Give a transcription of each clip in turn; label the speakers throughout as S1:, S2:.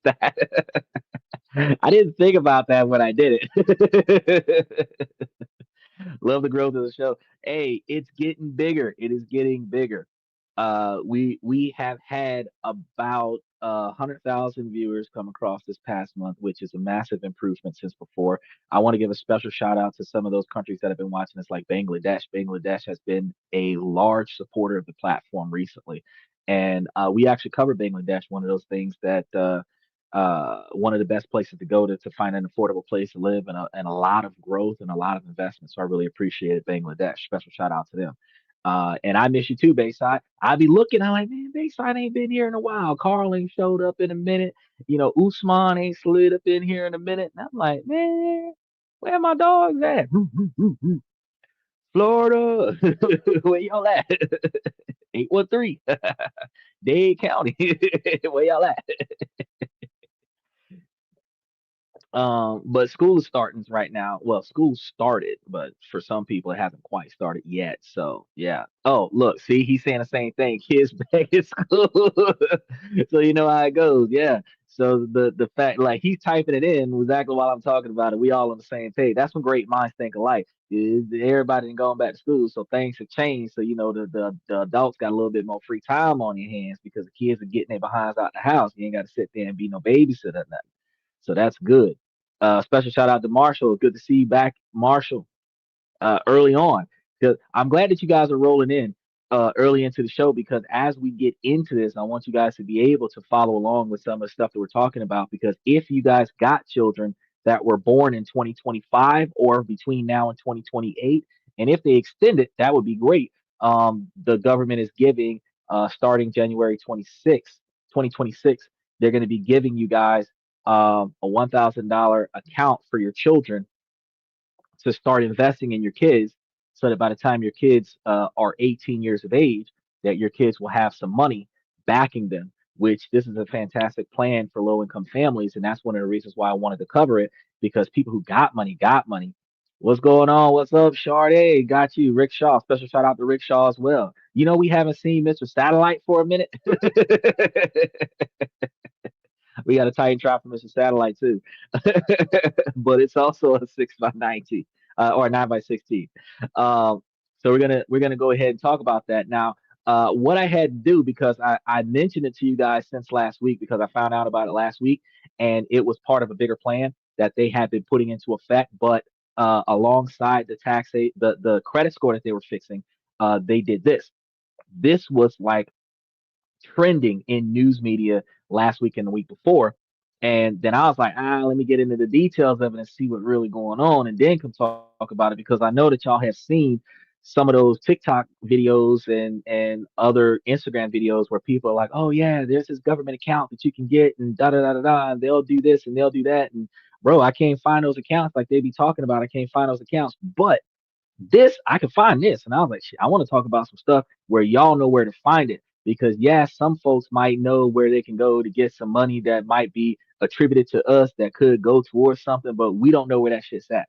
S1: that. I didn't think about that when I did it. Love the growth of the show. Hey, it's getting bigger. It is getting bigger. We have had about 100,000 viewers come across this past month, which is a massive improvement since before. I want to give a special shout out to some of those countries that have been watching us, like Bangladesh. Bangladesh has been a large supporter of the platform recently, and we actually covered Bangladesh. One of those things that one of the best places to go to find an affordable place to live and a lot of growth and a lot of investment. So I really appreciate Bangladesh. Special shout out to them. And I miss you too, Bayside. I be looking, I'm like, man, Bayside ain't been here in a while. Carl ain't showed up in a minute. Usman ain't slid up in here in a minute. And I'm like, man, where my dogs at? Florida, where y'all at? 813, Dade County, where y'all at? But school is starting right now. Well, school started, but for some people it hasn't quite started yet. So yeah. Oh, look, see, he's saying the same thing. Kids back in school. So you know how it goes. Yeah. So the fact like he's typing it in exactly while I'm talking about it. We all on the same page. That's when great minds think alike. Everybody ain't going back to school, so things have changed. So the adults got a little bit more free time on your hands because the kids are getting their behinds out the house. You ain't got to sit there and be no babysitter or nothing. So that's good. Special shout out to Marshall. Good to see you back, Marshall, early on. 'Cause I'm glad that you guys are rolling in early into the show because as we get into this, I want you guys to be able to follow along with some of the stuff that we're talking about. Because if you guys got children that were born in 2025 or between now and 2028, and if they extend it, that would be great. The government is giving, starting January 26th, 2026, they're going to be giving you guys a $1,000 account for your children to start investing in your kids so that by the time your kids are 18 years of age, that your kids will have some money backing them, which this is a fantastic plan for low income families. And that's one of the reasons why I wanted to cover it because people who got money got money. What's going on? What's up, Sade? Got you, Rick Shaw. Special shout out to Rick Shaw as well. We haven't seen Mr. Satellite for a minute. We got a Titan trap from Mr. Satellite too, but it's also a 6x19 or 9x16. Um, so we're gonna go ahead and talk about that now. What I had to do because I mentioned it to you guys since last week because I found out about it last week and it was part of a bigger plan that they had been putting into effect. But alongside the credit score that they were fixing, they did this. This was like trending in news media last week and the week before. And then I was like, let me get into the details of it and see what's really going on, and then come talk about it because I know that y'all have seen some of those TikTok videos and other Instagram videos where people are like, oh yeah, there's this government account that you can get and da da da da da, and they'll do this and they'll do that, and bro, I can't find those accounts like they be talking about. I can't find those accounts, but this I can find this, and I was like, shit, I want to talk about some stuff where y'all know where to find it because yeah, some folks might know where they can go to get some money that might be attributed to us that could go towards something, but we don't know where that shit's at.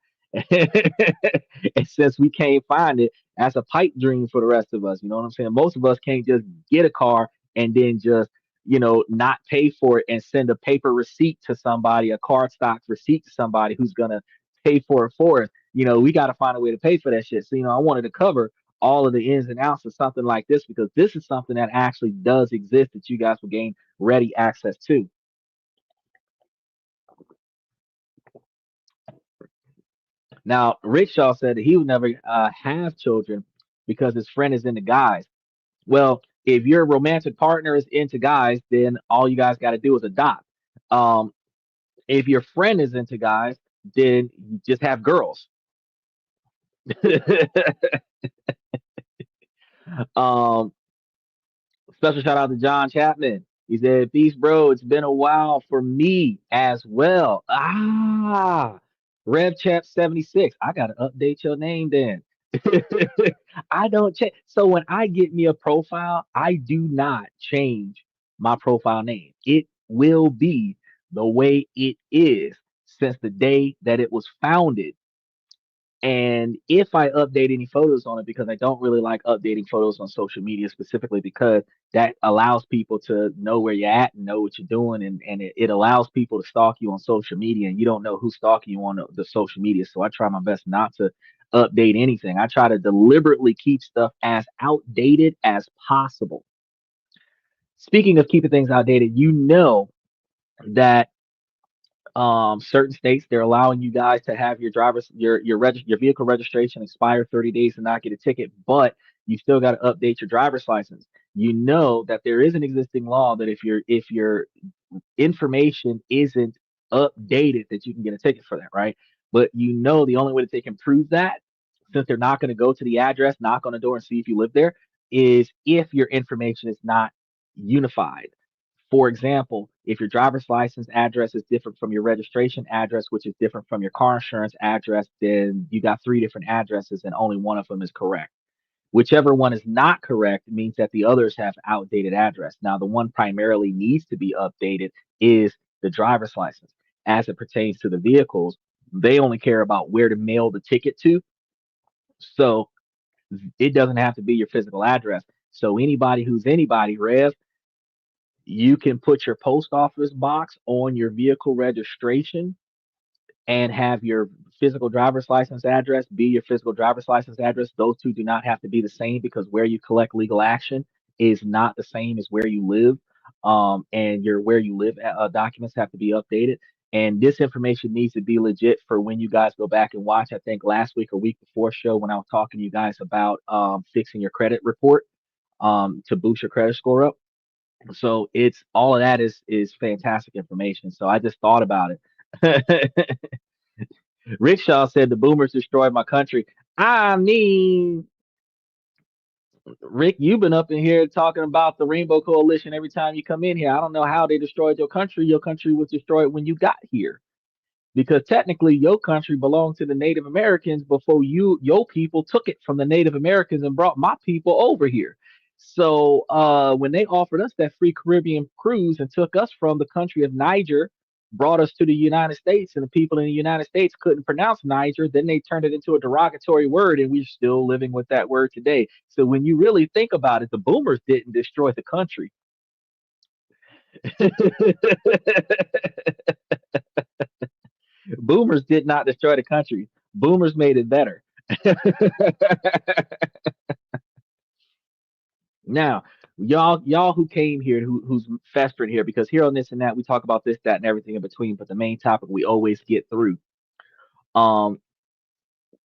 S1: And since we can't find it, that's a pipe dream for the rest of us. You know what I'm saying? Most of us can't just get a car and then just not pay for it and send a paper receipt to somebody, a card stock receipt to somebody who's gonna pay for us. We got to find a way to pay for that shit. So, I wanted to cover all of the ins and outs of something like this because this is something that actually does exist that you guys will gain ready access to. Now, Rickshaw said that he would never have children because his friend is into guys. Well, if your romantic partner is into guys, then all you guys got to do is adopt. Um, if your friend is into guys, then you just have girls. um, Special shout out to John Chapman. He said, peace, bro. It's been a while for me as well. Rev Chap 76. I gotta update your name then. I don't check. So when I get me a profile, I do not change my profile name. It will be the way it is since the day that it was founded. And if I update any photos on it, because I don't really like updating photos on social media specifically, because that allows people to know where you're at and know what you're doing. And it allows people to stalk you on social media, and you don't know who's stalking you on the social media. So I try my best not to update anything. I try to deliberately keep stuff as outdated as possible. Speaking of keeping things outdated, you know that certain states, they're allowing you guys to have your your vehicle registration expire 30 days and not get a ticket, but you still got to update your driver's license. You know that there is an existing law that if your information isn't updated, that you can get a ticket for that, right? But you know the only way that they can prove that, since they're not going to go to the address, knock on the door, and see if you live there, is if your information is not unified. For example, if your driver's license address is different from your registration address, which is different from your car insurance address, then you got three different addresses and only one of them is correct. Whichever one is not correct means that the others have outdated address. Now, the one primarily needs to be updated is the driver's license. As it pertains to the vehicles, they only care about where to mail the ticket to. So it doesn't have to be your physical address. So anybody who's anybody, Rev, you can put your post office box on your vehicle registration and have your physical driver's license address be your physical driver's license address. Those two do not have to be the same, because where you collect legal action is not the same as where you live. And your where you live documents have to be updated. And this information needs to be legit for when you guys go back and watch. I think last week or week before show, when I was talking to you guys about fixing your credit report to boost your credit score up. So it's all of that is fantastic information. So I just thought about it. Rickshaw said the boomers destroyed my country. I mean, Rick, you've been up in here talking about the Rainbow Coalition every time you come in here. I don't know how they destroyed your country. Your country was destroyed when you got here, because technically your country belonged to the Native Americans before your people took it from the Native Americans and brought my people over here. So when they offered us that free Caribbean cruise and took us from the country of Niger, brought us to the United States, and the people in the United States couldn't pronounce Niger, then they turned it into a derogatory word, and we're still living with that word today. So when you really think about it, the boomers didn't destroy the country. Boomers did not destroy the country. Boomers made it better. Now, y'all who came here, who's festering here, because here on this and that, we talk about this, that, and everything in between, but the main topic we always get through. Um,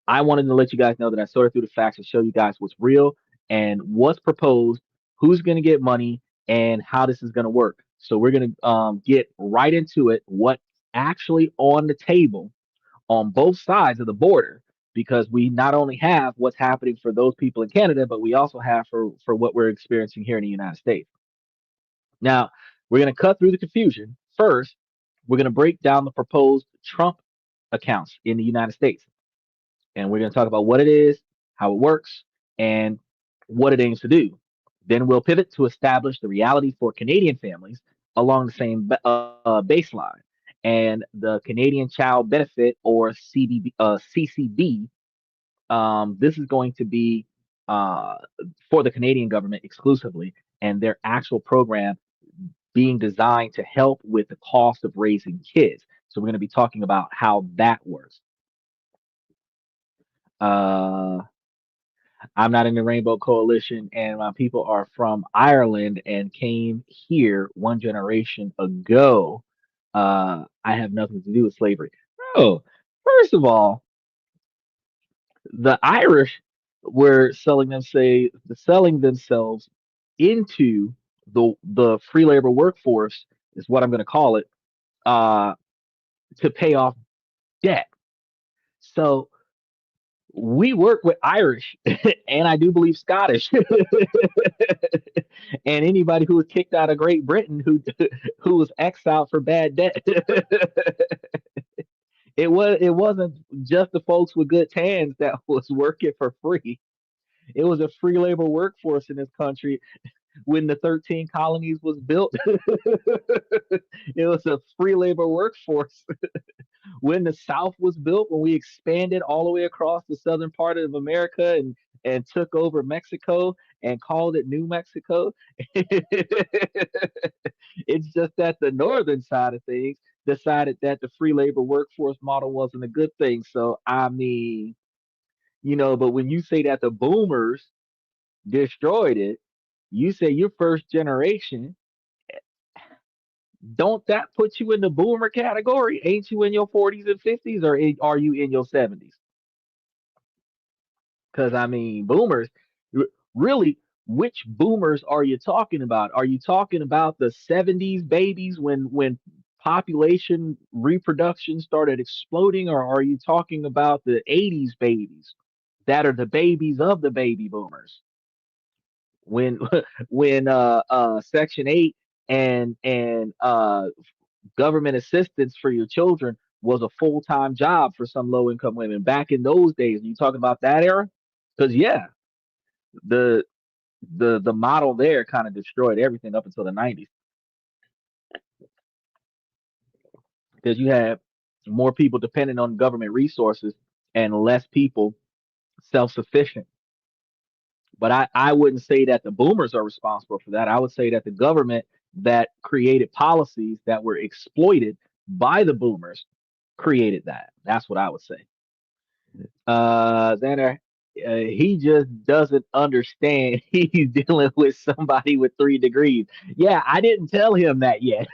S1: I wanted to let you guys know that I sorted through the facts and show you guys what's real and what's proposed, who's going to get money, and how this is going to work. So we're going to get right into it. What's actually on the table on both sides of the border, because we not only have what's happening for those people in Canada, but we also have for what we're experiencing here in the United States. Now, we're going to cut through the confusion. First, we're going to break down the proposed Trump accounts in the United States. And we're going to talk about what it is, how it works, and what it aims to do. Then we'll pivot to establish the reality for Canadian families along the same baseline. And the Canadian Child Benefit, or CCB, this is going to be uh, for the Canadian government exclusively, and their actual program being designed to help with the cost of raising kids. So we're going to be talking about how that works. Uh, I'm not in the Rainbow Coalition, and my people are from Ireland and came here one generation ago. I have nothing to do with slavery. Oh, first of all, the Irish were selling themselves into the free labor workforce, is what I'm going to call it, uh, to pay off debt. So we work with Irish and I do believe Scottish and anybody who was kicked out of Great Britain who was exiled for bad debt. It wasn't just the folks with good tans that was working for free. It was a free labor workforce in this country when the 13 colonies was built. It was a free labor workforce when the South was built, when we expanded all the way across the southern part of America and took over Mexico and called it New Mexico. It's just that the northern side of things decided that the free labor workforce model wasn't a good thing. So I mean, but when you say that the boomers destroyed it, you say your first generation, don't that put you in the boomer category? Ain't you in your 40s and 50s, or are you in your 70s? Because I mean, boomers, really, which boomers are you talking about? Are you talking about the 70s babies when population reproduction started exploding, or are you talking about the 80s babies that are the babies of the baby boomers? When when Section 8 and government assistance for your children was a full-time job for some low-income women back in those days. Are you talking about that era? Because yeah, the the model there kind of destroyed everything up until the 90s because you had more people dependent on government resources and less people self-sufficient. But I wouldn't say that the boomers are responsible for that. I would say that the government that created policies that were exploited by the boomers created that. That's what I would say. Then he just doesn't understand he's dealing with somebody with 3 degrees. Yeah, I didn't tell him that yet.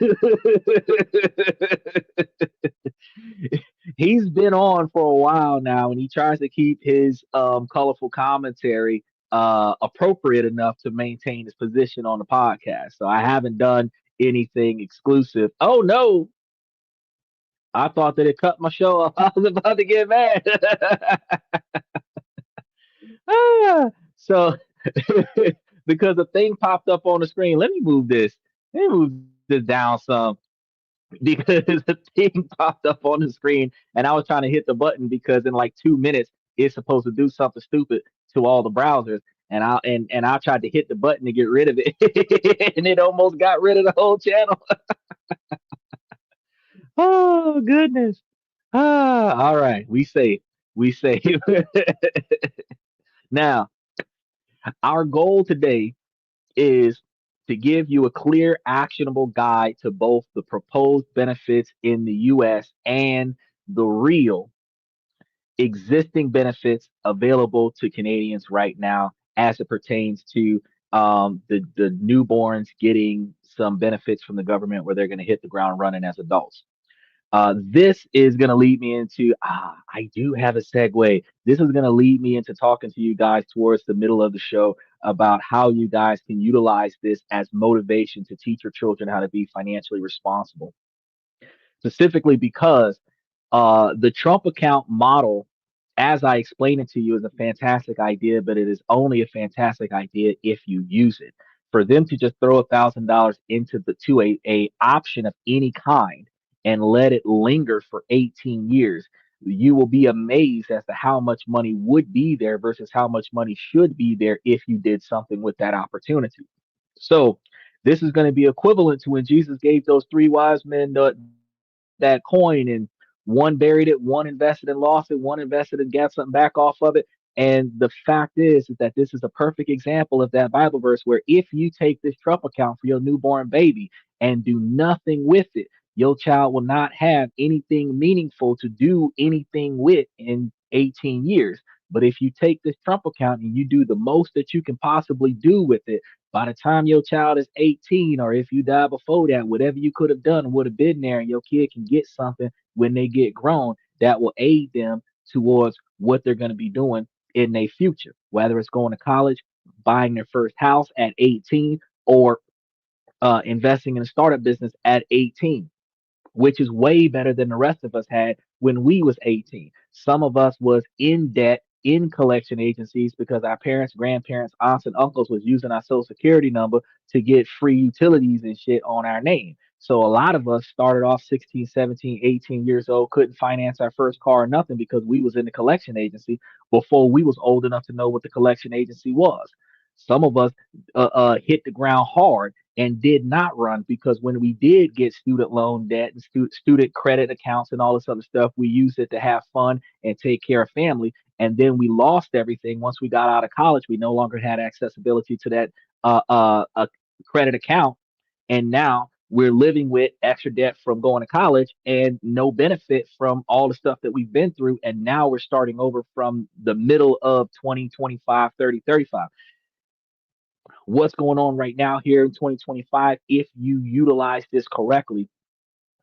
S1: He's been on for a while now, and he tries to keep his colorful commentary appropriate enough to maintain his position on the podcast. So I haven't done anything exclusive. Oh no, I thought that it cut my show off. I was about to get mad. Ah, so because the thing popped up on the screen, let me move this. Let me move this down some because the thing popped up on the screen and I was trying to hit the button because in like 2 minutes it's supposed to do something stupid to all the browsers. And I tried to hit the button to get rid of it, and it almost got rid of the whole channel. Oh goodness! All right, we save, we save. Now, our goal today is to give you a clear, actionable guide to both the proposed benefits in the US and the real existing benefits available to Canadians right now as it pertains to the newborns getting some benefits from the government where they're going to hit the ground running as adults. This is going to lead me into, I do have a segue. This is going to lead me into talking to you guys towards the middle of the show about how you guys can utilize this as motivation to teach your children how to be financially responsible. Specifically because the Trump account model, as I explained it to you, is a fantastic idea, but it is only a fantastic idea if you use it. For them to just throw $1,000 into a option of any kind and let it linger for 18 years, you will be amazed as to how much money would be there versus how much money should be there if you did something with that opportunity. So this is going to be equivalent to when Jesus gave those 3 wise men that coin, and one buried it, one invested and lost it, one invested and got something back off of it. And the fact is that this is a perfect example of that Bible verse where if you take this Trump account for your newborn baby and do nothing with it, your child will not have anything meaningful to do anything with in 18 years. But if you take this Trump account and you do the most that you can possibly do with it, by the time your child is 18, or if you die before that, whatever you could have done would have been there, and your kid can get something when they get grown that will aid them towards what they're going to be doing in their future, whether it's going to college, buying their first house at 18, or investing in a startup business at 18, which is way better than the rest of us had when we was 18. Some of us was in debt in collection agencies because our parents, grandparents, aunts, and uncles was using our social security number to get free utilities and shit on our name. So a lot of us started off 16, 17, 18 years old, couldn't finance our first car or nothing because we was in the collection agency before we was old enough to know what the collection agency was. Some of us hit the ground hard and did not run, because when we did get student loan debt and student credit accounts and all this other stuff, we used it to have fun and take care of family. And then we lost everything once we got out of college. We no longer had accessibility to that credit account, and now we're living with extra debt from going to college and no benefit from all the stuff that we've been through. And now we're starting over from the middle of 2025, 30, 35. What's going on right now here in 2025? If you utilize this correctly,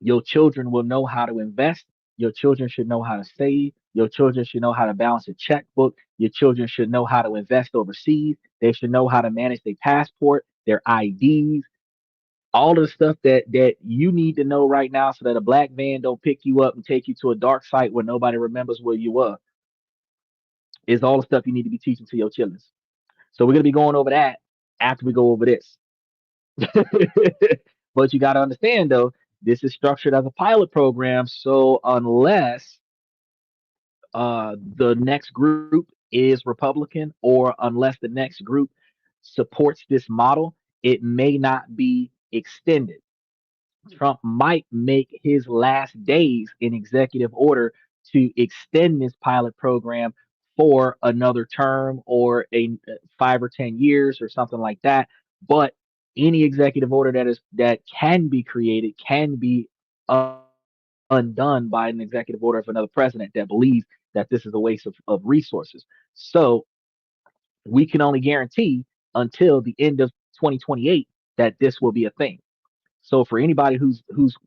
S1: your children will know how to invest. Your children should know how to save. Your children should know how to balance a checkbook. Your children should know how to invest overseas. They should know how to manage their passport, their IDs, all of the stuff that you need to know right now, so that a black van don't pick you up and take you to a dark site where nobody remembers where you were, is all the stuff you need to be teaching to your children. So we're gonna be going over that after we go over this. But you got to understand though, this is structured as a pilot program. So unless the next group is Republican, or unless the next group supports this model, it may not be extended. Trump might make his last days in executive order to extend this pilot program for another term, or a 5 or 10 years or something like that. But any executive order that can be created can be undone by an executive order of another president that believes that this is a waste of resources. So we can only guarantee until the end of 2028 that this will be a thing. So for anybody who's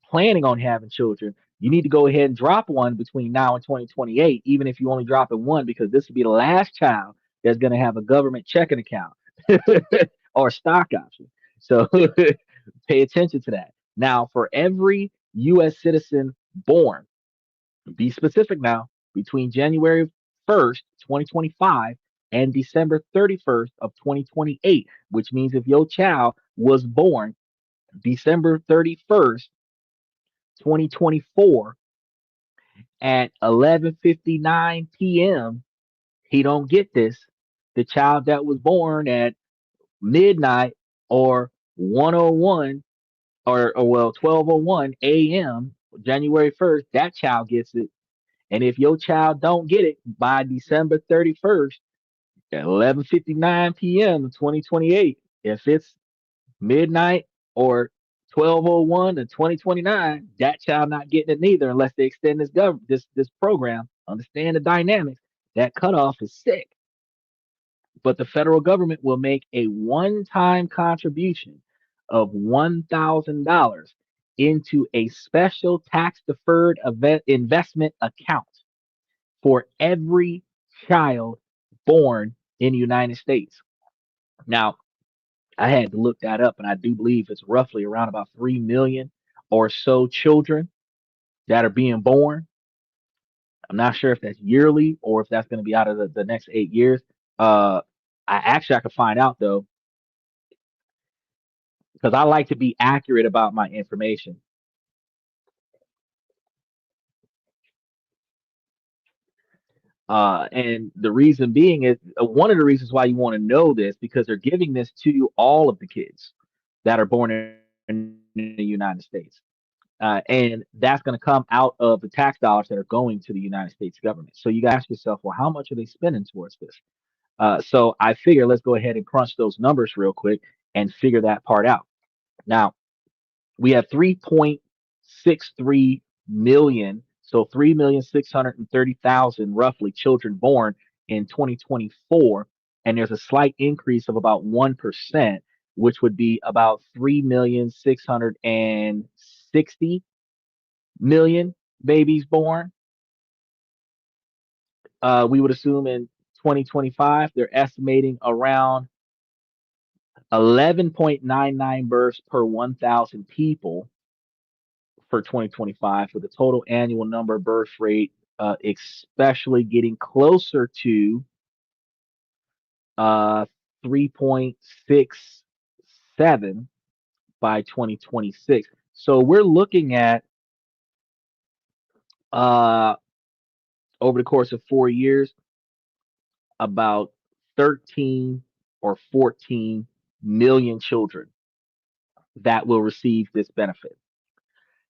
S1: planning on having children, you need to go ahead and drop one between now and 2028, even if you only drop in one, because this will be the last child that's going to have a government checking account or stock option. So pay attention to that. Now, for every U.S. citizen born, be specific now, between January 1st, 2025 and December 31st of 2028, which means if your child was born December 31st, 2024 at 11:59 p.m., he don't get this. The child that was born at midnight or 101, or well 12:01 a.m. January 1st, that child gets it. And if your child don't get it by December 31st at 11:59 p.m. 2028, if it's midnight or 12:01 to 2029, that child not getting it neither, unless they extend this program. Understand the dynamics. That cutoff is sick. But the federal government will make a one-time contribution of $1,000 into a special tax deferred investment account for every child born in the United States. Now, I had to look that up, and I do believe it's roughly around about 3 million or so children that are being born. I'm not sure if that's yearly or if that's going to be out of the next 8 years. Uh, I could find out though, because I like to be accurate about my information. And the reason being is, one of the reasons why you want to know this, because they're giving this to all of the kids that are born in the United States. And that's going to come out of the tax dollars that are going to the United States government. So you got to ask yourself, well, how much are they spending towards this? So I figure let's go ahead and crunch those numbers real quick and figure that part out. Now, we have 3.63 million, so 3,630,000 roughly children born in 2024, and there's a slight increase of about 1%, which would be about 3,660,000 babies born. We would assume in 2025 they're estimating around 11.99 births per 1,000 people for 2025, with the total annual number birth rate, especially getting closer to uh, 3.67 by 2026. So we're looking at, uh, over the course of 4 years, about 13. or 14 million children that will receive this benefit.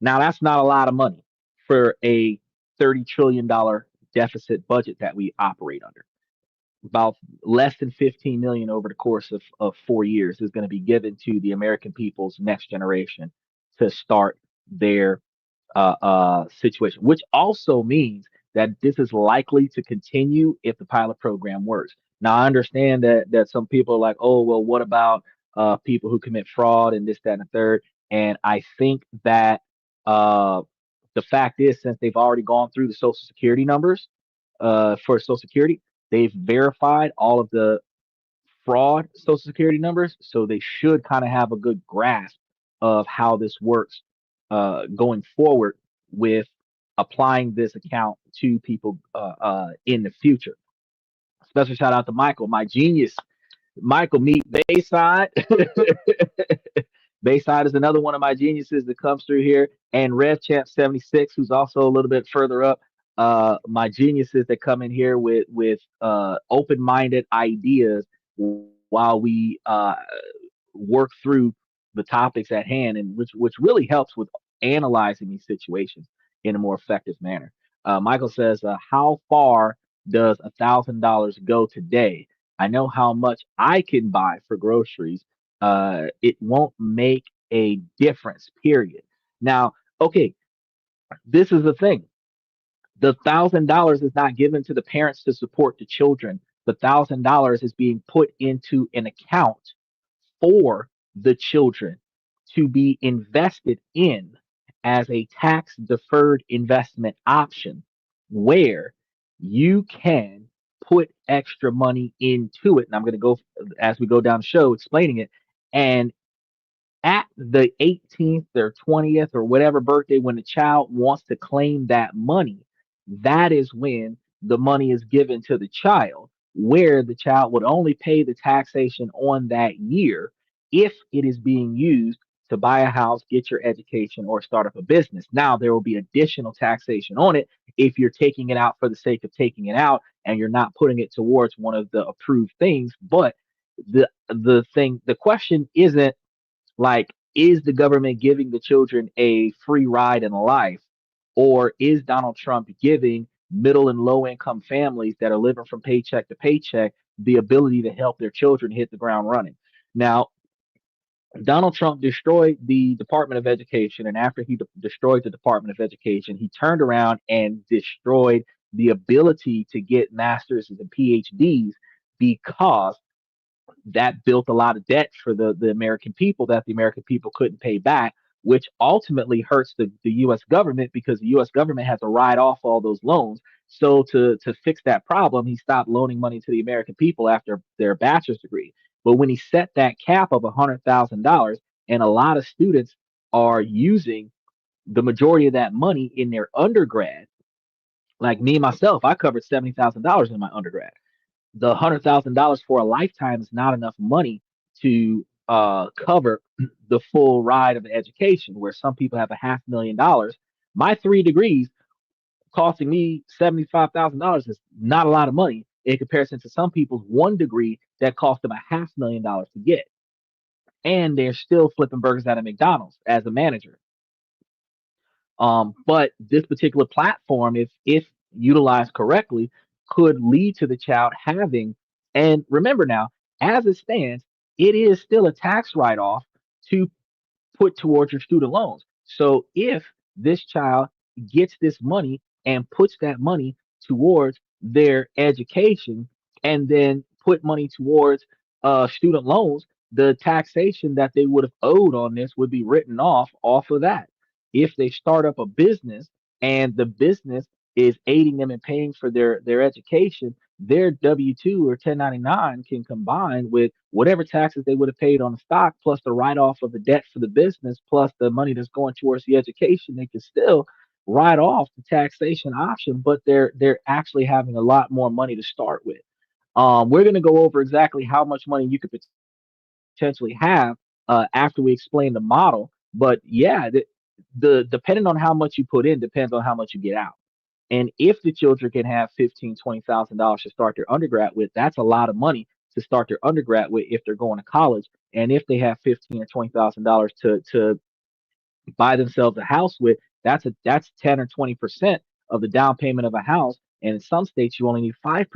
S1: Now, that's not a lot of money for a $30 trillion deficit budget that we operate under. About less than 15 million over the course of 4 years is going to be given to the American people's next generation to start their situation, which also means that this is likely to continue if the pilot program works. Now, I understand that some people are like, oh, well, what about people who commit fraud and this, that, and the third? And I think that uh, the fact is, since they've already gone through the Social Security numbers for Social Security, they've verified all of the fraud Social Security numbers, so they should kind of have a good grasp of how this works going forward with applying this account to people in the future. Special shout out to Michael, my genius. Michael, meet Bayside. Bayside is another one of my geniuses that comes through here, and Rev Champ 76, who's also a little bit further up. My geniuses that come in here with open-minded ideas while we work through the topics at hand, and which really helps with analyzing these situations in a more effective manner. Michael says, "How far does $1,000 go today? I know how much I can buy for groceries. It won't make a difference. Period." Now, okay, this is the thing. The $1,000 is not given to the parents to support the children. The $1,000 is being put into an account for the children to be invested in as a tax deferred investment option where you can put extra money into it. And I'm going to go as we go down the show explaining it. And at the 18th or 20th or whatever birthday, when the child wants to claim that money, that is when the money is given to the child, where the child would only pay the taxation on that year if it is being used to buy a house, get your education, or start up a business. Now, there will be additional taxation on it if you're taking it out for the sake of taking it out and you're not putting it towards one of the approved things. But the question isn't like, is the government giving the children a free ride in life? Or is Donald Trump giving middle and low income families that are living from paycheck to paycheck the ability to help their children hit the ground running? Now, Donald Trump destroyed the Department of Education. And after he destroyed the Department of Education, he turned around and destroyed the ability to get masters and PhDs because that built a lot of debt for the American people that the American people couldn't pay back, which ultimately hurts the U.S. government because the U.S. government has to write off all those loans. So to fix that problem, he stopped loaning money to the American people after their bachelor's degree. But when he set that cap of $100,000, and a lot of students are using the majority of that money in their undergrad, like me myself, I covered $70,000 in my undergrad. The $100,000 for a lifetime is not enough money to cover the full ride of education. Where some people have $500,000, my 3 degrees costing me $75,000 is not a lot of money in comparison to some people's 1 degree that cost them $500,000 to get, and they're still flipping burgers at a McDonald's as a manager. But this particular platform, if utilized correctly, could lead to the child having, and remember now, as it stands, it is still a tax write-off to put towards your student loans. So if this child gets this money and puts that money towards their education and then put money towards student loans, the taxation that they would have owed on this would be written off of that. If they start up a business and the business is aiding them in paying for their education, their W-2 or 1099 can combine with whatever taxes they would have paid on the stock, plus the write-off of the debt for the business, plus the money that's going towards the education. They can still write off the taxation option, but they're actually having a lot more money to start with. We're going to go over exactly how much money you could potentially have after we explain the model. But yeah, the depending on how much you put in depends on how much you get out. And if the children can have $15,000, $20,000 to start their undergrad with, that's a lot of money to start their undergrad with if they're going to college. And if they have 15 or 20 thousand dollars to buy themselves a house with, that's 10 or 20% of the down payment of a house. And in some states, you only need 5%.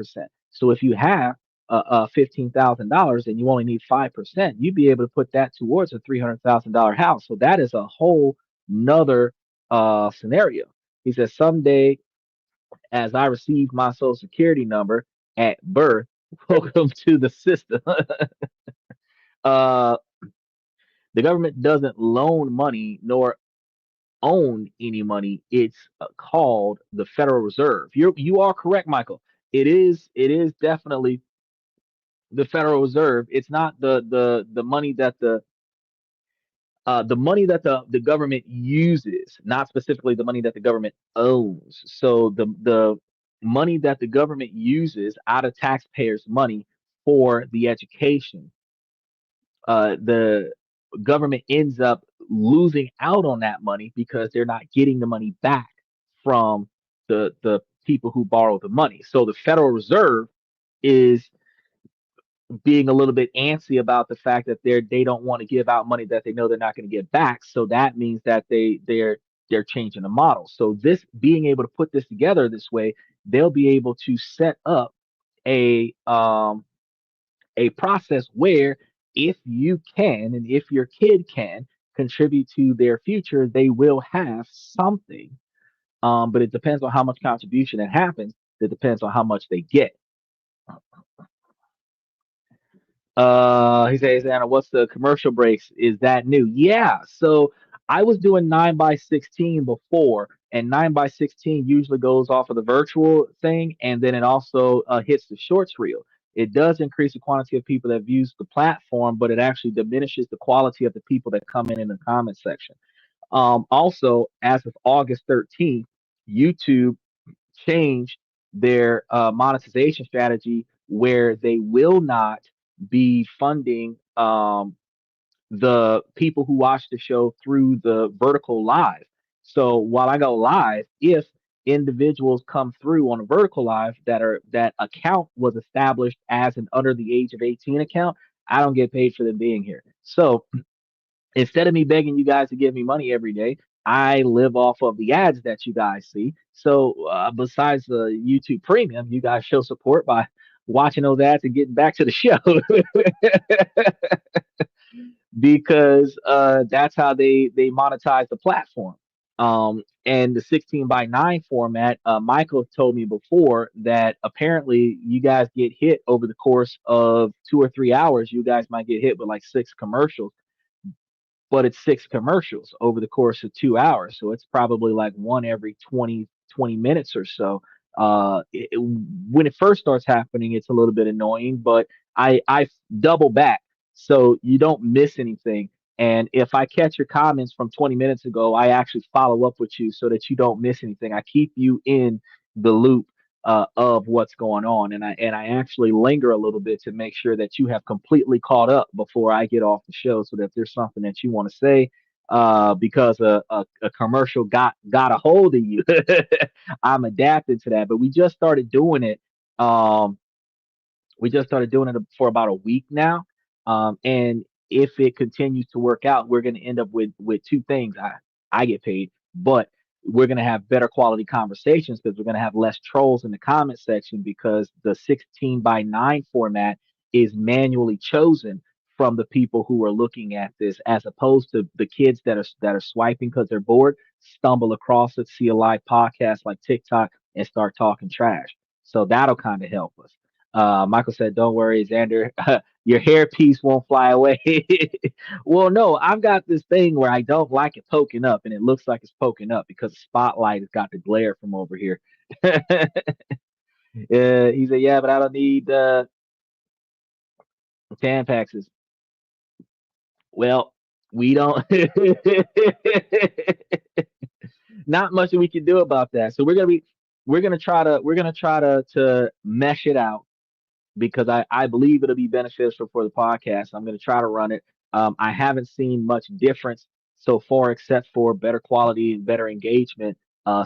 S1: So if you have $15,000 and you only need 5%, you'd be able to put that towards a $300,000 house. So that is a whole nother scenario. He says, someday, as I received my social security number at birth, welcome to the system. uh, the government doesn't loan money nor own any money. It's called the Federal Reserve. You are correct, Michael. It is definitely the Federal Reserve. It's not the money that the money that the government uses, not specifically the money that the government owns. So the money that the government uses out of taxpayers' money for the education, the government ends up losing out on that money because they're not getting the money back from the people who borrow the money. So the Federal Reserve is being a little bit antsy about the fact that they don't want to give out money that they know they're not going to get back. So that means that they're changing the model. So this being able to put this together this way, they'll be able to set up a um a process where if you can and if your kid can contribute to their future, they will have something. But it depends on how much contribution that happens. It depends on how much they get. He says, Anna, what's the commercial breaks? Is that new? Yeah. So I was doing 9 by 16 before, and 9 by 16 usually goes off of the virtual thing, and then it also hits the shorts reel. It does increase the quantity of people that views the platform, but it actually diminishes the quality of the people that come in the comment section. Also, as of August 13th, YouTube changed their monetization strategy where they will not be funding the people who watch the show through the vertical live. So while I go live, if individuals come through on a vertical live that account was established as an under the age of 18 account, I don't get paid for them being here. So instead of me begging you guys to give me money every day, I live off of the ads that you guys see. So besides the YouTube Premium, you guys show support by watching those ads and getting back to the show because that's how they monetize the platform. And the 16 by 9 format, Michael told me before that apparently you guys get hit over the course of 2 or 3 hours. You guys might get hit with like 6 commercials, but it's 6 commercials over the course of 2 hours. So it's probably like one every 20 minutes or so. When it first starts happening, it's a little bit annoying, but I double back so you don't miss anything. And if I catch your comments from 20 minutes ago, I actually follow up with you so that you don't miss anything. I keep you in the loop of what's going on, and I actually linger a little bit to make sure that you have completely caught up before I get off the show, so that if there's something that you want to say, because a commercial got a hold of you, I'm adapting to that. But Um, we just started doing it for about a week now, and if it continues to work out, we're going to end up with two things. I get paid, but we're going to have better quality conversations because we're going to have less trolls in the comment section because the 16 by 9 format is manually chosen from the people who are looking at this, as opposed to the kids that are swiping because they're bored, stumble across it, see a live podcast like TikTok, and start talking trash. So that'll kind of help us. Michael said, "Don't worry, Xander, your hairpiece won't fly away." Well, no, I've got this thing where I don't like it poking up, and it looks like it's poking up because the spotlight has got the glare from over here. He said, "Yeah, but I don't need Tampaxes." Well, we don't. Not much that we can do about that. So we're gonna try to mesh it out because I believe it'll be beneficial for the podcast. I'm going to try to run it. I haven't seen much difference so far, except for better quality and better engagement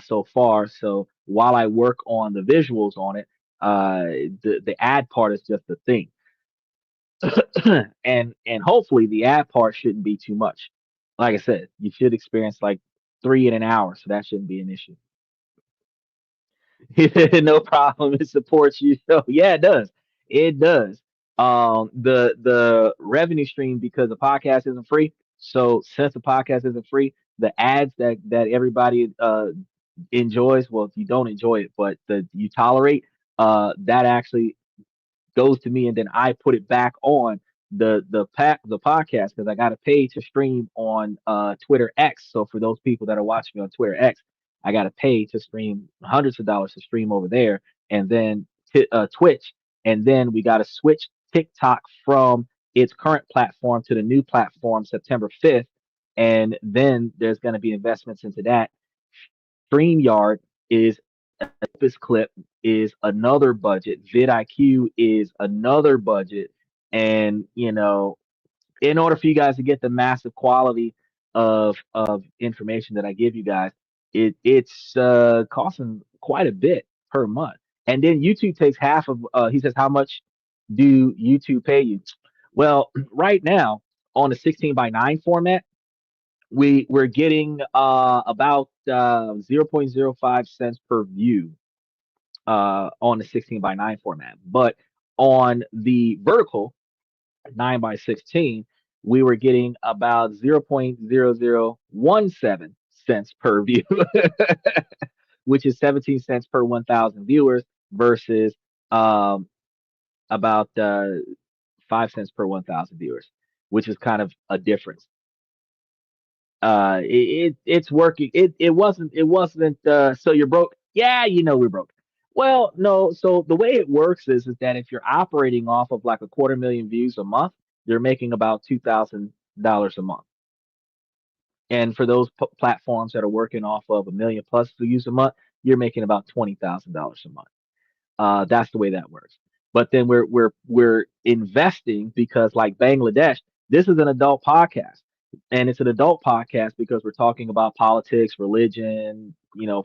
S1: so far. So while I work on the visuals on it, the ad part is just the thing. And hopefully the ad part shouldn't be too much. Like I said, you should experience like three in an hour, so that shouldn't be an issue. No problem. It supports you. So yeah, it does. It does. The revenue stream, because the podcast isn't free. So since the podcast isn't free, the ads that everybody enjoys, well, if you don't enjoy it, but the you tolerate, that actually goes to me, and then I put it back on the podcast, because I got to pay to stream on Twitter X. So for those people that are watching me on Twitter X, I got to pay to stream hundreds of dollars to stream over there, and then Twitch, and then we got to switch TikTok from its current platform to the new platform September 5th, and then there's going to be investments into that. StreamYard is this clip is another budget. vidIQ is another budget. And in order for you guys to get the massive quality of information that I give you guys, it's costing quite a bit per month. And then YouTube takes half of. He says, "How much do YouTube pay you?" Well, right now on the 16 by 9 format, we're getting about 0.05 cents per view on the 16 by 9 format. But on the vertical 9 by 16, we were getting about 0.0017 cents per view, which is 17 cents per 1,000 viewers versus um, about 5 cents per 1,000 viewers, which is kind of a difference. It's working. It wasn't so you're broke. Yeah, we're broke. Well, no. So the way it works is that if you're operating off of like a quarter million views a month, you're making about $2,000 a month. And for those platforms that are working off of a million plus views a month, you're making about $20,000 a month. That's the way that works. But then we're investing, because like Bangladesh, this is an adult podcast, and it's an adult podcast because we're talking about politics, religion,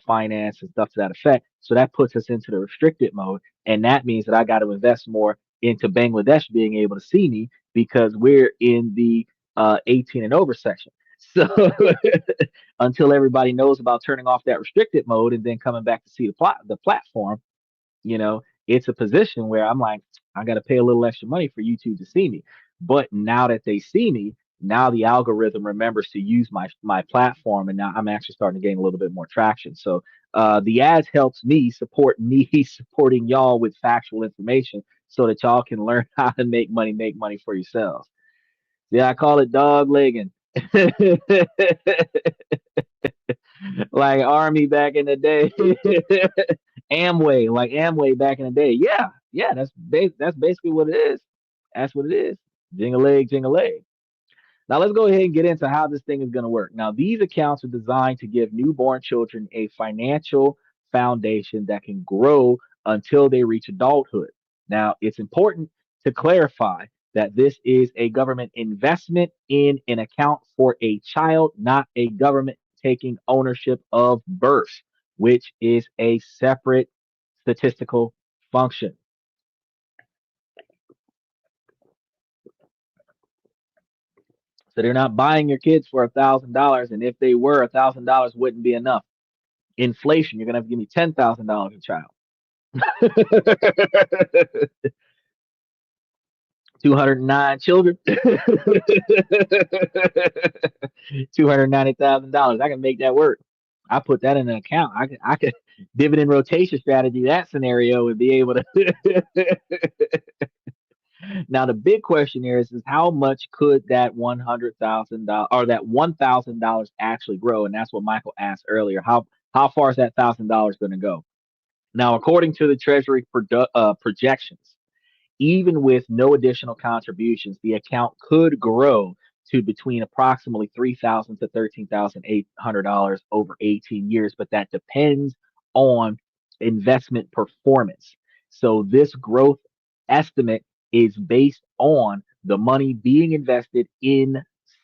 S1: finance and stuff to that effect. So that puts us into the restricted mode, and that means that I got to invest more into Bangladesh being able to see me, because we're in the 18 and over section. So until everybody knows about turning off that restricted mode and then coming back to see the platform, it's a position where I'm like, I got to pay a little extra money for YouTube to see me. But now that they see me, now the algorithm remembers to use my platform, and now I'm actually starting to gain a little bit more traction. So the ads helps me support me supporting y'all with factual information, so that y'all can learn how to make money for yourselves. Yeah, I call it dog legging. Like Army back in the day. Amway, like Amway back in the day. Yeah, yeah, that's basically what it is. That's what it is. Jing a leg, jing a leg. Now let's go ahead and get into how this thing is going to work. Now these accounts are designed to give newborn children a financial foundation that can grow until they reach adulthood. Now it's important to clarify that this is a government investment in an account for a child, not a government taking ownership of birth, which is a separate statistical function. So they're not buying your kids for $1,000, and if they were, $1,000 wouldn't be enough. Inflation, you're gonna have to give me $10,000 a child. 209 children. $290,000. I can make that work. I put that in an account. I could dividend rotation strategy that scenario and be able to. Now the big question here is how much could that $100,000 or that $1,000 actually grow? And that's what Michael asked earlier. How far is that $1,000 going to go? Now, according to the Treasury projections, even with no additional contributions, the account could grow to between approximately $3,000 to $13,800 over 18 years, but that depends on investment performance. So this growth estimate is based on the money being invested in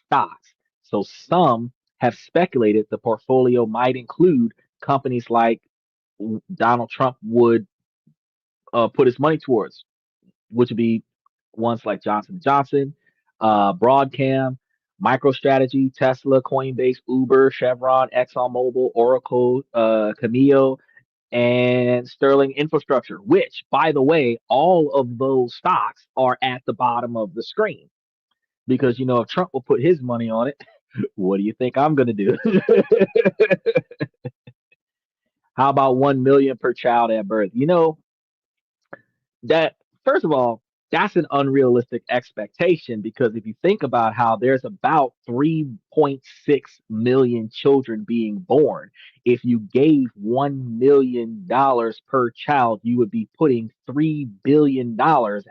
S1: stocks. So some have speculated the portfolio might include companies like Donald Trump would put his money towards, which would be ones like Johnson Johnson, Broadcom, MicroStrategy, Tesla, Coinbase, Uber, Chevron, ExxonMobil, Oracle, Cameo, and Sterling Infrastructure, which, by the way, all of those stocks are at the bottom of the screen because if Trump will put his money on it, what do you think I'm going to do? How about 1 million per child at birth? That first of all, that's an unrealistic expectation because if you think about how there's about 3.6 million children being born, if you gave $1 million per child, you would be putting $3 billion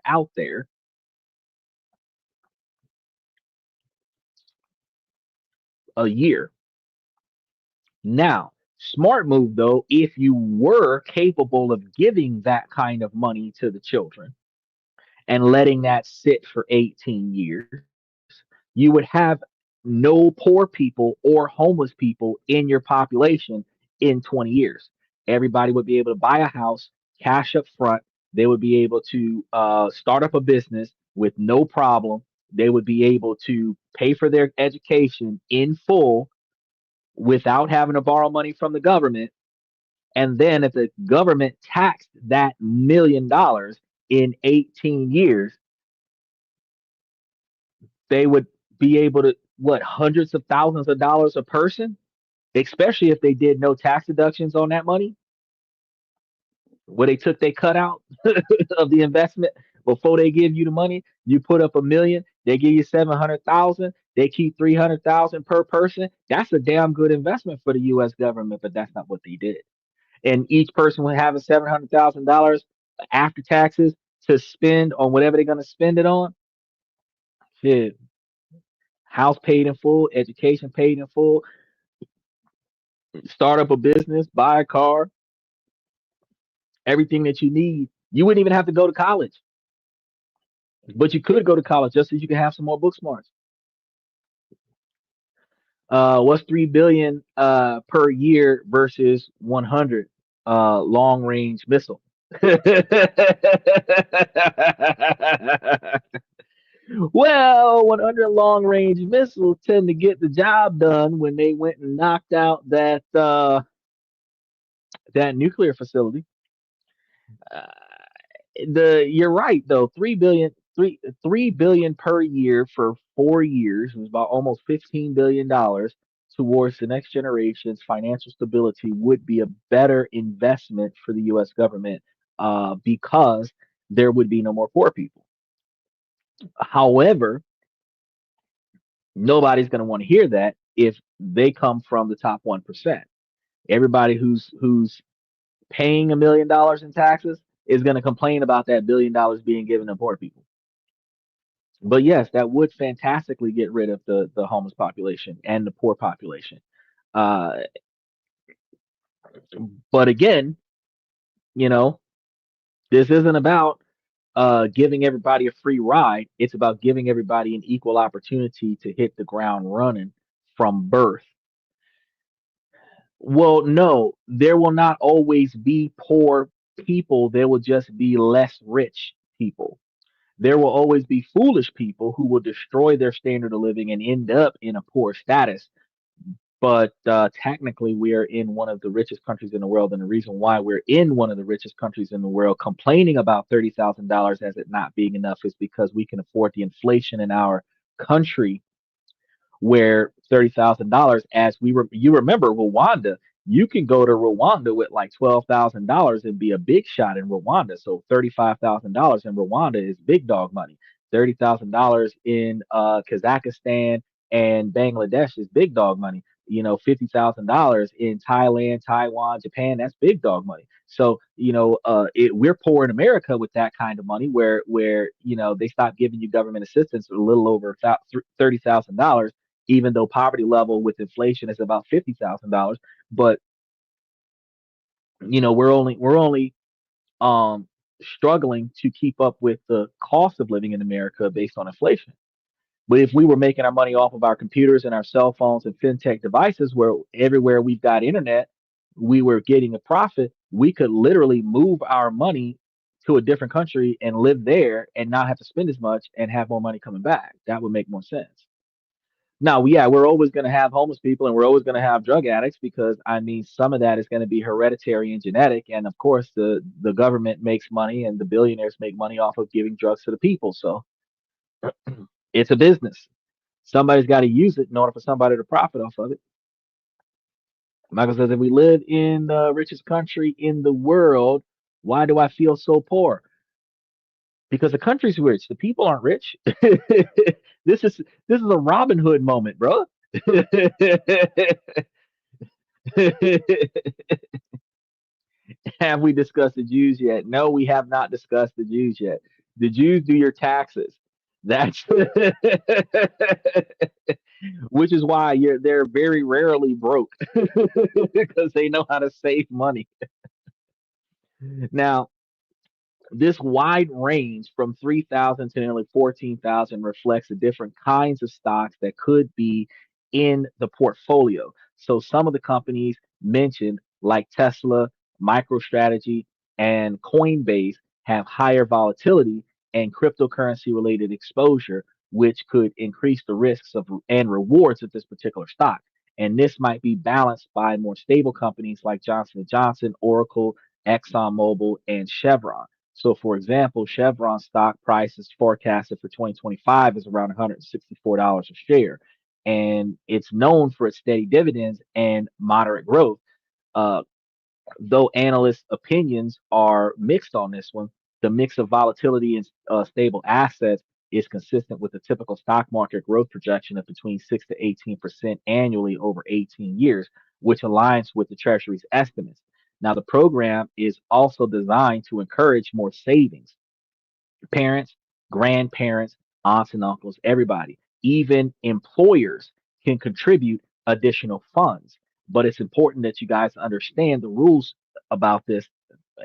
S1: out there a year. Now, smart move though, if you were capable of giving that kind of money to the children and letting that sit for 18 years, you would have no poor people or homeless people in your population in 20 years. Everybody would be able to buy a house, cash up front. They would be able to start up a business with no problem. They would be able to pay for their education in full without having to borrow money from the government. And then if the government taxed that $1 million in 18 years, they would be able to what hundreds of thousands of dollars a person, especially if they did no tax deductions on that money, where they took they cut out of the investment before they give you the money. You put up 1 million, they give you 700,000, they keep 300,000 per person. That's a damn good investment for the U.S. government, but that's not what they did. And each person will have a $700,000 after taxes to spend on whatever they're going to spend it on. Shit, house paid in full, education paid in full, start up a business, buy a car, everything that you need. You wouldn't even have to go to college, but you could go to college just so you can have some more book smarts. What's 3 billion per year versus 100 long range missile? Well, 100 long range missiles tend to get the job done when they went and knocked out that nuclear facility. Uh, the You're right though. 3 billion per year for 4 years was about almost $15 billion towards the next generation's financial stability would be a better investment for the U.S. government because there would be no more poor people. However, nobody's going to want to hear that if they come from the top 1%. Everybody who's paying $1 million in taxes is going to complain about that $1 billion being given to poor people. But yes, that would fantastically get rid of the homeless population and the poor population. Uh, but again, you know, this isn't about giving everybody a free ride. It's about giving everybody an equal opportunity to hit the ground running from birth. Well, no, there will not always be poor people. There will just be less rich people. There will always be foolish people who will destroy their standard of living and end up in a poor status. But technically, we are in one of the richest countries in the world. And the reason why we're in one of the richest countries in the world, complaining about $30,000 as it not being enough, is because we can afford the inflation in our country where $30,000, as you remember Rwanda, you can go to Rwanda with like $12,000 and be a big shot in Rwanda. So $35,000 in Rwanda is big dog money. $30,000 in Kazakhstan and Bangladesh is big dog money. $50,000 in Thailand, Taiwan, Japan, that's big dog money. So we're poor in America with that kind of money, where they stopped giving you government assistance a little over $30,000, even though poverty level with inflation is about $50,000. But we're only um struggling to keep up with the cost of living in America based on inflation. But if we were making our money off of our computers and our cell phones and fintech devices, where everywhere we've got internet, we were getting a profit, we could literally move our money to a different country and live there and not have to spend as much and have more money coming back. That would make more sense. Now, yeah, we're always going to have homeless people and we're always going to have drug addicts because I mean, some of that is going to be hereditary and genetic. And of course, the government makes money and the billionaires make money off of giving drugs to the people. So it's a business. Somebody's got to use it in order for somebody to profit off of it. Michael says, if we live in the richest country in the world, why do I feel so poor? Because the country's rich. The people aren't rich. This is a Robin Hood moment, bro. Have we discussed the Jews yet? No, we have not discussed the Jews yet. The Jews do your taxes. That's which is why they're very rarely broke because they know how to save money. Now, this wide range from 3,000 to nearly 14,000 reflects the different kinds of stocks that could be in the portfolio. So some of the companies mentioned, like Tesla, MicroStrategy, and Coinbase, have higher volatility and cryptocurrency related exposure, which could increase the risks of and rewards of this particular stock. And this might be balanced by more stable companies like Johnson& Johnson, Oracle, ExxonMobil, and Chevron. So, for example, Chevron stock price is forecasted for 2025 is around $164 a share, and it's known for its steady dividends and moderate growth. Uh, though analysts' opinions are mixed on this one, the mix of volatility and stable assets is consistent with the typical stock market growth projection of between 6 to 18% annually over 18 years, which aligns with the Treasury's estimates. Now, the program is also designed to encourage more savings. Parents, grandparents, aunts and uncles, everybody, even employers can contribute additional funds. But it's important that you guys understand the rules about this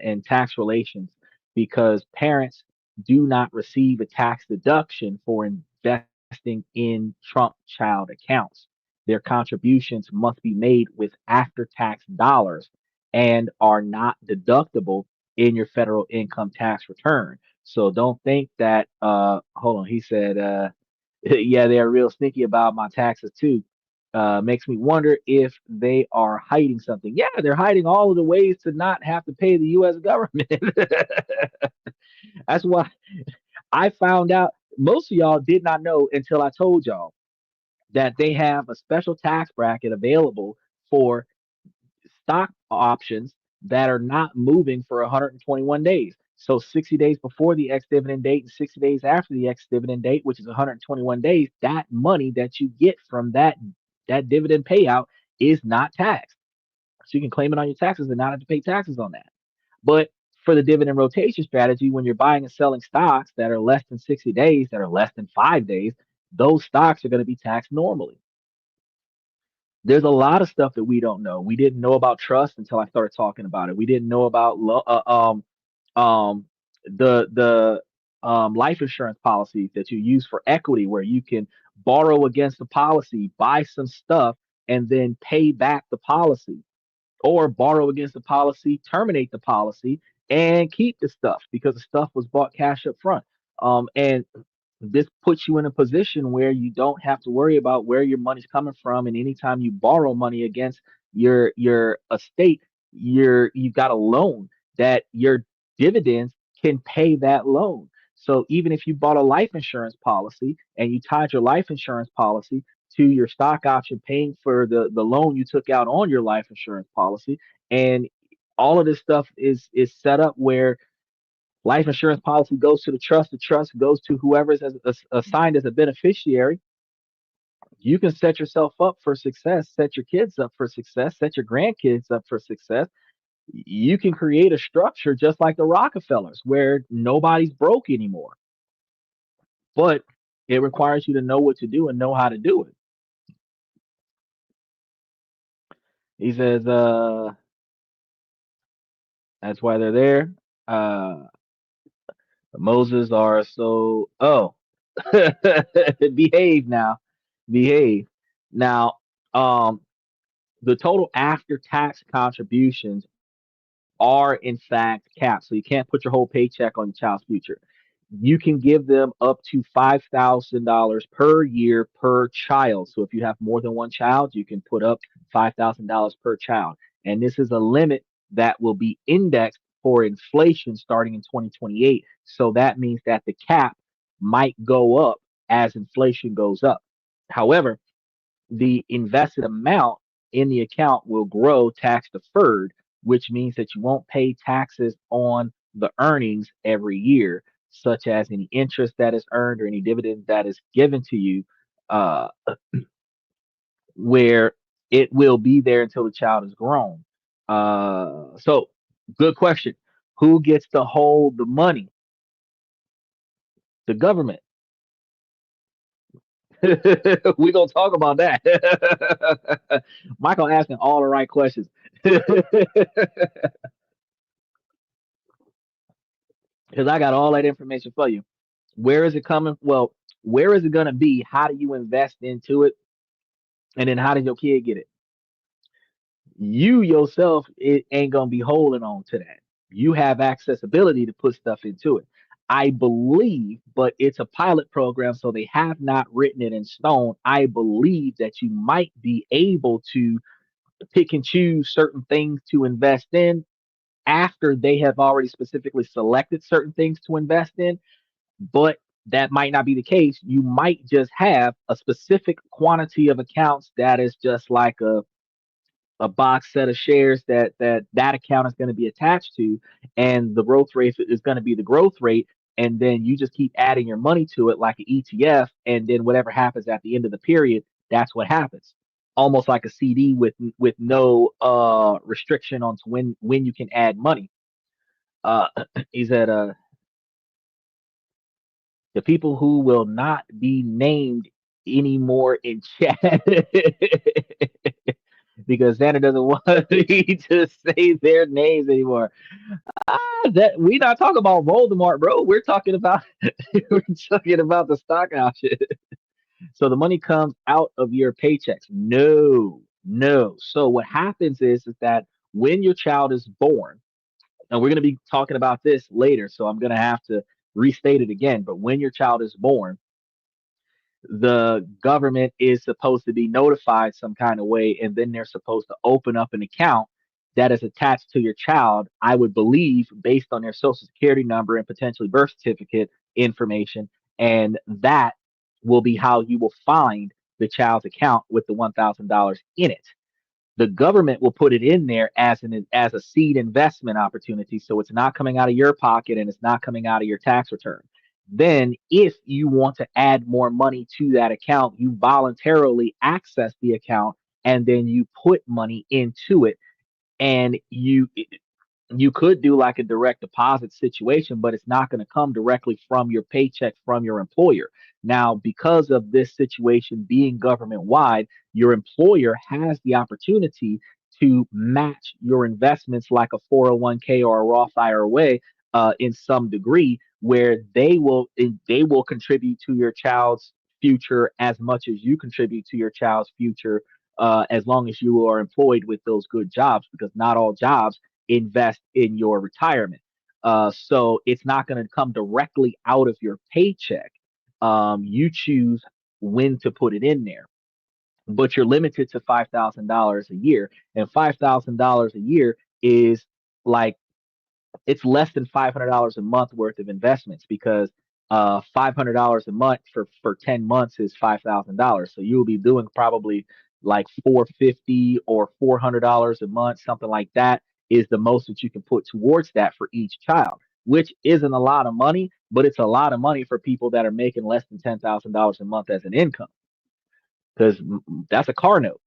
S1: and tax relations because parents do not receive a tax deduction for investing in Trump child accounts. Their contributions must be made with after tax dollars and are not deductible in your federal income tax return. So don't think that hold on, he said yeah, they're real sneaky about my taxes too. Makes me wonder if they are hiding something. Yeah, they're hiding all of the ways to not have to pay the US government. That's why I found out most of y'all did not know until I told y'all that they have a special tax bracket available for stock options that are not moving for 121 days. So 60 days before the ex dividend date and 60 days after the ex dividend date, which is 121 days, that money that you get from that dividend payout is not taxed. So you can claim it on your taxes and not have to pay taxes on that. But for the dividend rotation strategy, when you're buying and selling stocks that are less than 60 days, that are less than 5 days, those stocks are going to be taxed normally. There's a lot of stuff that we don't know. We didn't know about trust until I started talking about it. We didn't know about um, the life insurance policies that you use for equity, where you can borrow against the policy, buy some stuff, and then pay back the policy, or borrow against the policy, terminate the policy, and keep the stuff because the stuff was bought cash up front. And this puts you in a position where you don't have to worry about where your money's coming from, and anytime you borrow money against your estate, you've got a loan that your dividends can pay that loan. So even if you bought a life insurance policy and you tied your life insurance policy to your stock option paying for the loan you took out on your life insurance policy, and all of this stuff is set up where life insurance policy goes to the trust goes to whoever is assigned as a beneficiary. You can set yourself up for success, set your kids up for success, set your grandkids up for success. You can create a structure just like the Rockefellers where nobody's broke anymore. But it requires you to know what to do and know how to do it. He says, that's why they're there. Uh, Moses are so, oh, behave now, behave. Now, the total after tax contributions are in fact capped. So you can't put your whole paycheck on your child's future. You can give them up to $5,000 per year per child. So if you have more than one child, you can put up $5,000 per child. And this is a limit that will be indexed for inflation starting in 2028. So that means that the cap might go up as inflation goes up. However, the invested amount in the account will grow tax deferred, which means that you won't pay taxes on the earnings every year, such as any interest that is earned or any dividend that is given to you, uh, where it will be there until the child is grown. So, good question. Who gets to hold the money? The government. We're gonna talk about that. Michael asking all the right questions. Because I got all that information for you. Where is it coming? Well, where is it going to be? How do you invest into it? And then how does your kid get it? You yourself, it ain't going to be holding on to that. You have accessibility to put stuff into it. I believe, but it's a pilot program, so they have not written it in stone. I believe that you might be able to pick and choose certain things to invest in after they have already specifically selected certain things to invest in, but that might not be the case. You might just have a specific quantity of accounts that is just like a box set of shares that account is going to be attached to, and the growth rate is going to be the growth rate, and then you just keep adding your money to it like an ETF, and then whatever happens at the end of the period, that's what happens. Almost like a CD with no restriction on when you can add money. Uh, is that the people who will not be named anymore in chat because Santa doesn't want me to say their names anymore. That we not talking about Voldemort, bro. We're talking about we're talking about the stock option. So the money comes out of your paychecks. No, no. So what happens is that when your child is born, and we're going to be talking about this later, so I'm going to have to restate it again. But when your child is born, the government is supposed to be notified some kind of way, and then they're supposed to open up an account that is attached to your child, I would believe, based on their social security number and potentially birth certificate information. And that will be how you will find the child's account with the $1,000 in it. The government will put it in there as a seed investment opportunity, so it's not coming out of your pocket and it's not coming out of your tax return. Then if you want to add more money to that account, you voluntarily access the account and then you put money into it, and you could do like a direct deposit situation, but it's not going to come directly from your paycheck from your employer. Now, because of this situation being government wide, your employer has the opportunity to match your investments like a 401k or a Roth IRA in some degree, where they will contribute to your child's future as much as you contribute to your child's future, as long as you are employed with those good jobs, because not all jobs invest in your retirement. So it's not going to come directly out of your paycheck. You choose when to put it in there, but you're limited to $5,000 a year, and $5,000 a year is like it's less than $500 a month worth of investments, because $500 a month for 10 months is $5,000. So you will be doing probably like 450 or $400 a month, something like that is the most that you can put towards that for each child, which isn't a lot of money, but it's a lot of money for people that are making less than $10,000 a month as an income, because that's a car note.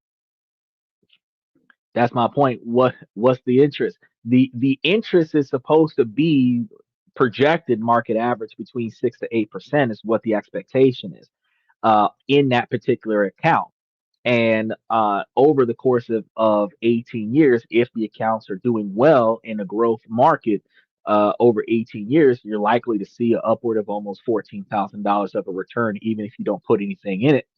S1: That's my point. What's the interest? The interest is supposed to be projected market average between 6 to 8% is what the expectation is in that particular account. And over the course of 18 years, if the accounts are doing well in a growth market, over 18 years, you're likely to see an upward of almost $14,000 of a return, even if you don't put anything in it.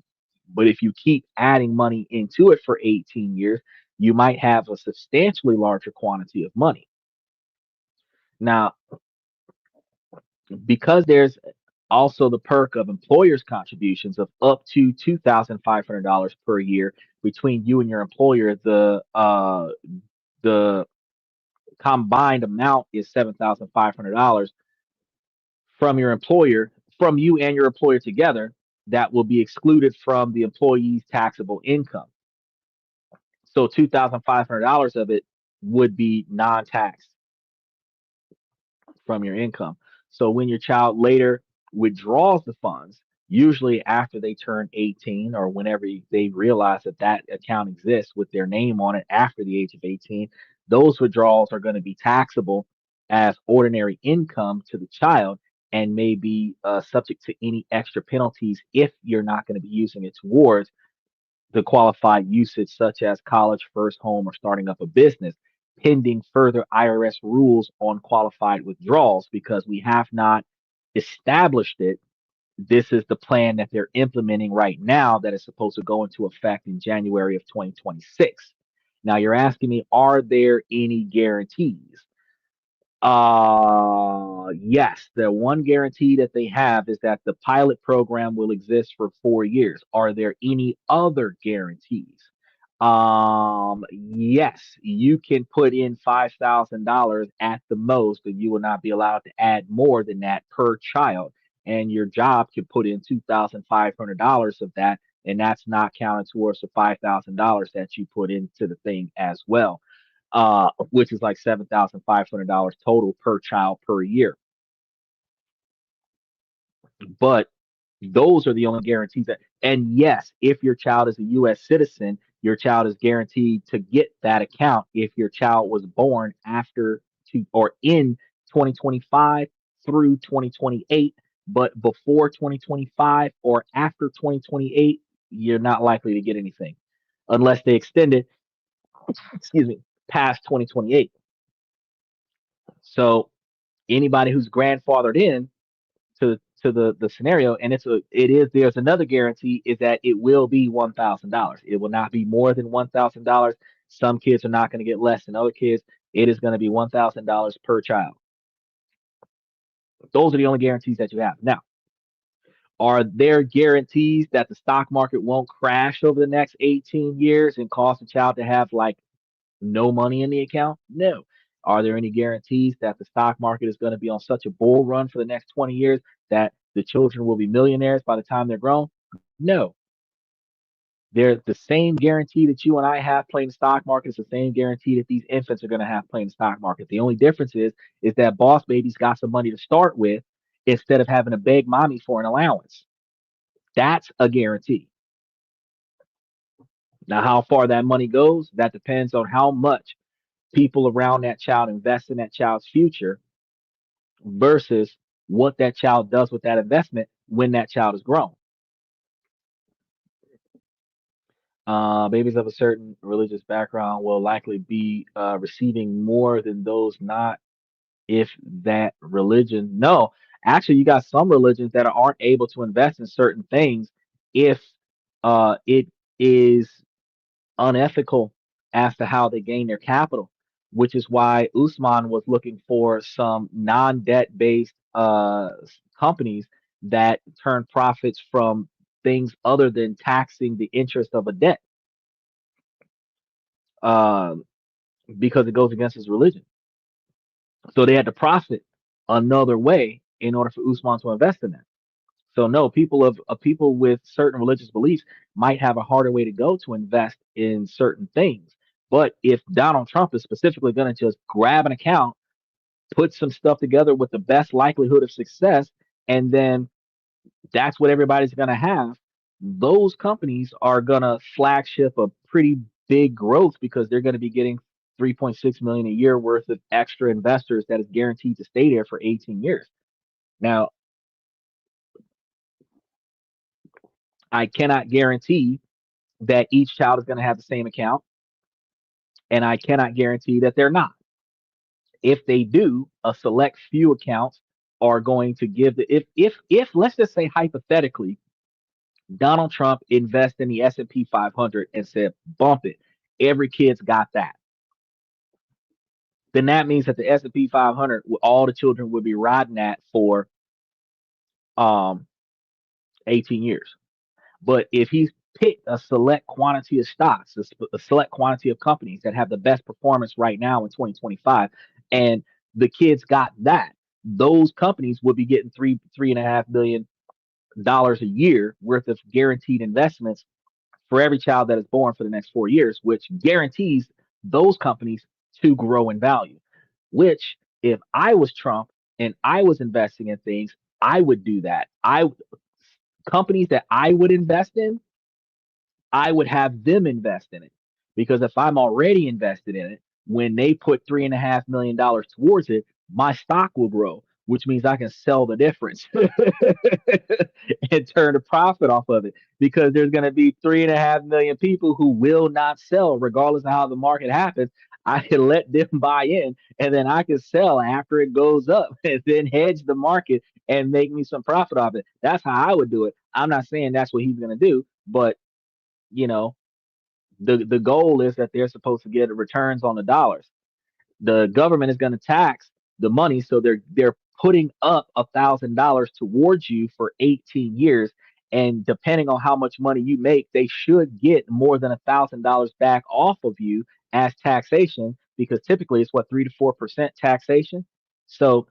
S1: But if you keep adding money into it for 18 years, you might have a substantially larger quantity of money. Now, because there's also the perk of employers' contributions of up to $2,500 per year between you and your employer, the combined amount is $7,500 from your employer, from you and your employer together, that will be excluded from the employee's taxable income. So $2,500 of it would be non-taxed from your income. So when your child later withdraws the funds, usually after they turn 18 or whenever they realize that that account exists with their name on it after the age of 18, those withdrawals are going to be taxable as ordinary income to the child and may be subject to any extra penalties if you're not going to be using it towards the qualified usage, such as college, first home, or starting up a business, pending further IRS rules on qualified withdrawals because we have not established it. This is the plan that they're implementing right now that is supposed to go into effect in January of 2026. Now, you're asking me, are there any guarantees? Yes, the one guarantee that they have is that the pilot program will exist for 4 years. Are there any other guarantees? Yes, you can put in $5,000 at the most, and you will not be allowed to add more than that per child. And your job can put in $2,500 of that, and that's not counted towards the $5,000 that you put into the thing as well, which is like $7,500 total per child per year. But those are the only guarantees that, and yes, if your child is a U.S. citizen, your child is guaranteed to get that account if your child was born after or in 2025 through 2028. But before 2025 or after 2028, you're not likely to get anything unless they extend it, excuse me, past 2028. So anybody who's grandfathered in to the scenario, and it is there's another guarantee is that it will be $1,000. It will not be more than $1,000. Some kids are not going to get less than other kids. It is going to be $1,000 per child. Those are the only guarantees that you have. Now, are there guarantees that the stock market won't crash over the next 18 years and cause the child to have like no money in the account? No. Are there any guarantees that the stock market is going to be on such a bull run for the next 20 years that the children will be millionaires by the time they're grown? No. They're the same guarantee that you and I have playing the stock market is the same guarantee that these infants are going to have playing the stock market. The only difference is that boss baby's got some money to start with instead of having to beg mommy for an allowance. That's a guarantee. Now, how far that money goes, that depends on how much people around that child invest in that child's future versus what that child does with that investment when that child is grown. Babies of a certain religious background will likely be receiving more than those not if that religion. No, actually, you got some religions that aren't able to invest in certain things if it is unethical as to how they gain their capital, which is why Usman was looking for some non-debt based companies that turn profits from things other than taxing the interest of a debt, uh, because it goes against his religion. So they had to profit another way in order for Usman to invest in that. So no, people with certain religious beliefs might have a harder way to go to invest in certain things. But if Donald Trump is specifically going to just grab an account, put some stuff together with the best likelihood of success, and then that's what everybody's going to have, those companies are going to flagship a pretty big growth because they're going to be getting 3.6 million a year worth of extra investors that is guaranteed to stay there for 18 years. Now, I cannot guarantee that each child is going to have the same account, and I cannot guarantee that they're not. If they do, a select few accounts are going to give the if let's just say hypothetically, Donald Trump invests in the S&P 500 and said bump it, every kid's got that. then that means that the S&P 500, all the children would be riding at for um 18 years. But if he's picked a select quantity of stocks, a select quantity of companies that have the best performance right now in 2025, and the kids got that, those companies would be getting $3.5 billion a year worth of guaranteed investments for every child that is born for the next 4 years, which guarantees those companies to grow in value. Which, if I was Trump and I was investing in things, I would do that. I Companies that I would invest in, I would have them invest in it. Because if I'm already invested in it, when they put $3.5 million towards it, my stock will grow, which means I can sell the difference and turn a profit off of it. Because there's going to be 3.5 million people who will not sell, regardless of how the market happens. I can let them buy in, and then I can sell after it goes up, and then hedge the market and make me some profit off it. That's how I would do it. I'm not saying that's what he's going to do, but you know, the goal is that they're supposed to get returns on the dollars. The government is going to tax the money, so they're putting up $1,000 towards you for 18 years, and depending on how much money you make, they should get more than $1,000 back off of you as taxation, because typically it's what, 3 to 4% taxation. So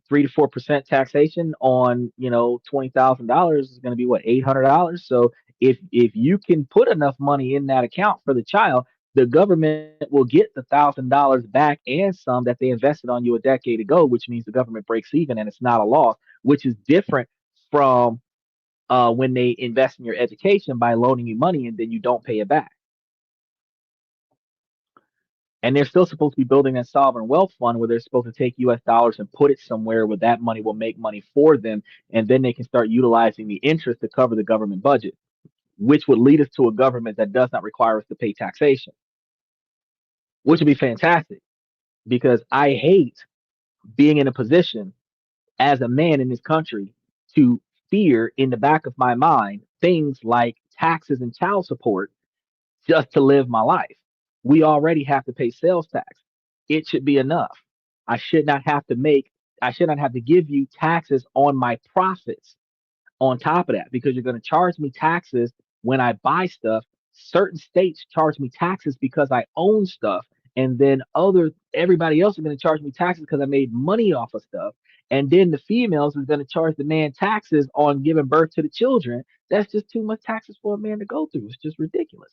S1: 3 to 4% taxation on $20,000 is going to be what, $800. So if you can put enough money in that account for the child, the government will get the $1,000 back and some that they invested on you a decade ago, which means the government breaks even and it's not a loss, which is different from when they invest in your education by loaning you money and then you don't pay it back. And they're still supposed to be building a sovereign wealth fund where they're supposed to take US dollars and put it somewhere where that money will make money for them. And then they can start utilizing the interest to cover the government budget, which would lead us to a government that does not require us to pay taxation, which would be fantastic because I hate being in a position as a man in this country to fear in the back of my mind things like taxes and child support just to live my life. We already have to pay sales tax. It should be enough. I should not have to make, I should not have to give you taxes on my profits on top of that because you're going to charge me taxes when I buy stuff. Certain states charge me taxes because I own stuff. And then everybody else is going to charge me taxes because I made money off of stuff. And then the females is going to charge the man taxes on giving birth to the children. That's just too much taxes for a man to go through. It's just ridiculous.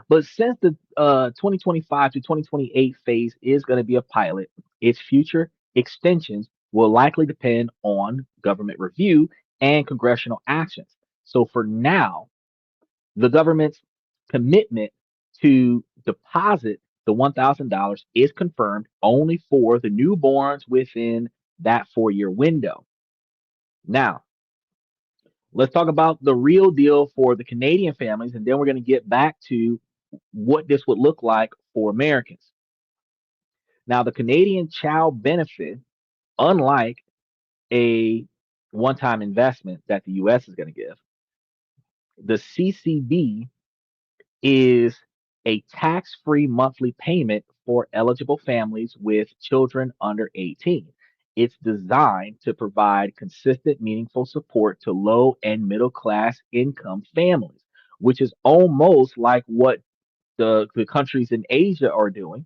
S1: But since the 2025 to 2028 phase is going to be a pilot, its future extensions will likely depend on government review and congressional actions. So for now, the government's commitment to deposit the $1,000 is confirmed only for the newborns within that 4 year window. Now, let's talk about the real deal for the Canadian families, and then we're going to get back to what this would look like for Americans. Now, the Canadian child benefit, unlike a one time investment that the US is going to give, the CCB is a tax free monthly payment for eligible families with children under 18. It's designed to provide consistent, meaningful support to low and middle class income families, which is almost like what the countries in Asia are doing,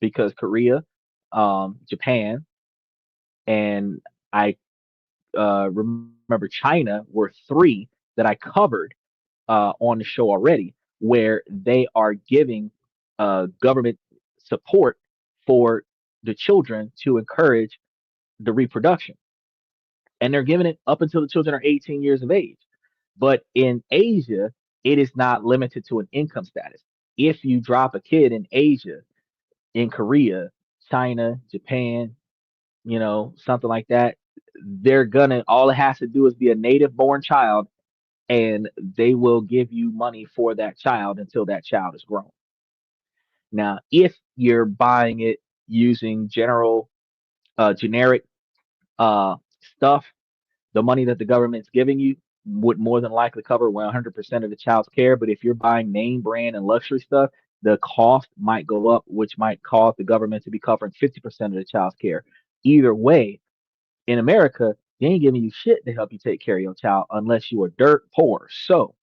S1: because Korea, Japan, and I remember China were three that I covered on the show already, where they are giving government support for the children to encourage the reproduction. And they're giving it up until the children are 18 years of age. But in Asia, it is not limited to an income status. If you drop a kid in Asia, in Korea, China, Japan, something like that, they're gonna, all it has to do is be a native born child and they will give you money for that child until that child is grown. Now, if you're buying it using generic uh, stuff, the money that the government's giving you would more than likely cover 100% of the child's care. But if you're buying name brand and luxury stuff, the cost might go up, which might cause the government to be covering 50% of the child's care. Either way, in America, they ain't giving you shit to help you take care of your child unless you are dirt poor. So,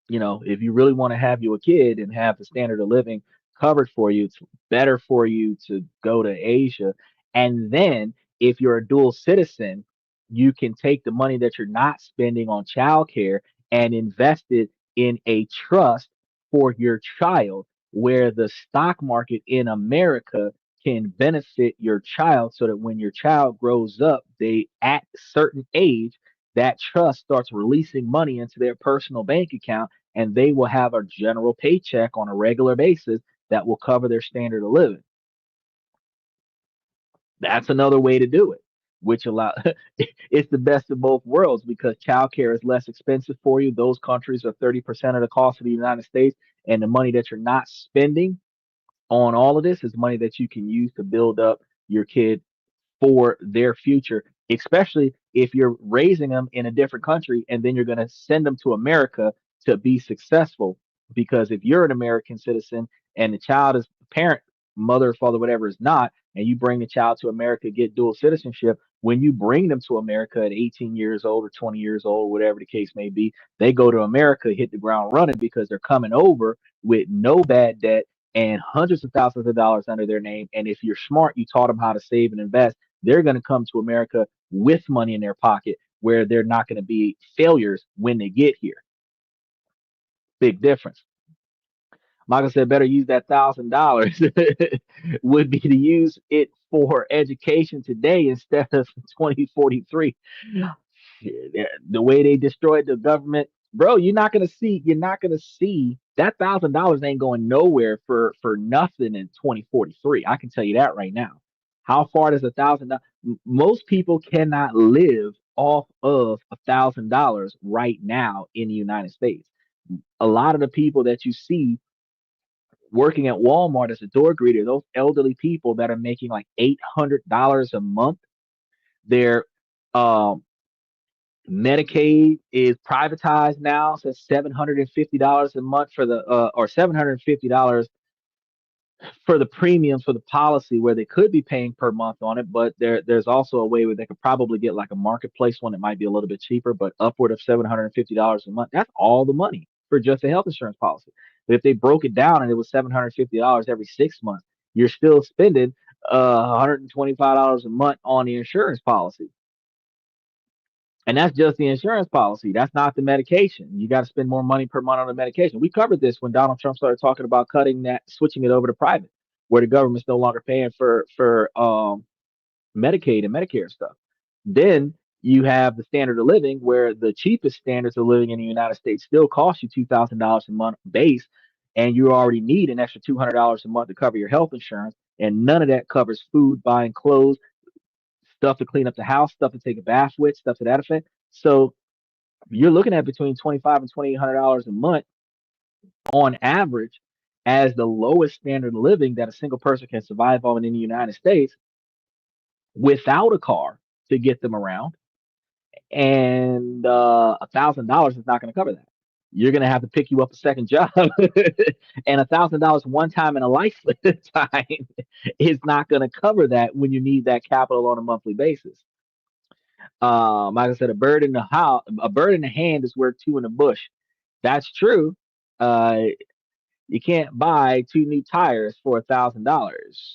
S1: if you really want to have you a kid and have the standard of living covered for you, it's better for you to go to Asia. And then if you're a dual citizen, you can take the money that you're not spending on childcare and invest it in a trust for your child, where the stock market in America can benefit your child so that when your child grows up, they at a certain age, that trust starts releasing money into their personal bank account, and they will have a general paycheck on a regular basis that will cover their standard of living. That's another way to do it, which allow it's the best of both worlds because childcare is less expensive for you. Those countries are 30% of the cost of the United States, and the money that you're not spending on all of this is money that you can use to build up your kid for their future, especially if you're raising them in a different country and then you're going to send them to America to be successful. Because if you're an American citizen and the child is parent, mother, father, whatever is not, and you bring the child to America, get dual citizenship, when you bring them to America at 18 years old or 20 years old, whatever the case may be, they go to America, hit the ground running because they're coming over with no bad debt and hundreds of thousands of dollars under their name. And if you're smart, you taught them how to save and invest, they're going to come to America with money in their pocket where they're not going to be failures when they get here. Big difference. Michael said, better use that $1,000 would be to use it for education today instead of 2043. The way they destroyed the government, bro, you're not gonna see that $1,000 ain't going nowhere for nothing in 2043. I can tell you that right now. How far does $1,000? Most people cannot live off of $1,000 right now in the United States. A lot of the people that you see working at Walmart as a door greeter, those elderly people that are making like $800 a month, they're um, Medicaid is privatized now, so $750 a month for the or $750 for the premiums for the policy where they could be paying per month on it, but there's also a way where they could probably get like a marketplace one that might be a little bit cheaper, but upward of $750 a month. That's all the money for just a health insurance policy. But if they broke it down and it was $750 every 6 months, you're still spending $125 a month on the insurance policy. And that's just the insurance policy. That's not the medication. You got to spend more money per month on the medication. We covered this when Donald Trump started talking about cutting that, switching it over to private, where the government's no longer paying for Medicaid and Medicare stuff. Then you have the standard of living, where the cheapest standards of living in the United States still cost you $2,000 a month base, and you already need an extra $200 a month to cover your health insurance, and none of that covers food, buying clothes, stuff to clean up the house, stuff to take a bath with, stuff to that effect. So you're looking at between $2,500 and $2,800 a month on average as the lowest standard of living that a single person can survive on in the United States without a car to get them around. And $1,000 is not going to cover that. You're going to have to pick you up a second job, and $1,000 one time in a lifetime is not going to cover that when you need that capital on a monthly basis. Like I said, a bird in the hand is worth two in the bush. That's true. Uh, you can't buy two new tires for $1,000.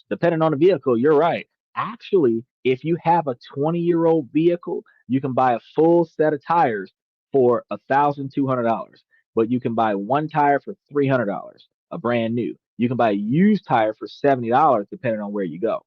S1: Depending on the vehicle, you're right. Actually, if you have a 20-year-old vehicle, you can buy a full set of tires for $1,200. But you can buy one tire for $300, a brand new. You can buy a used tire for $70, depending on where you go.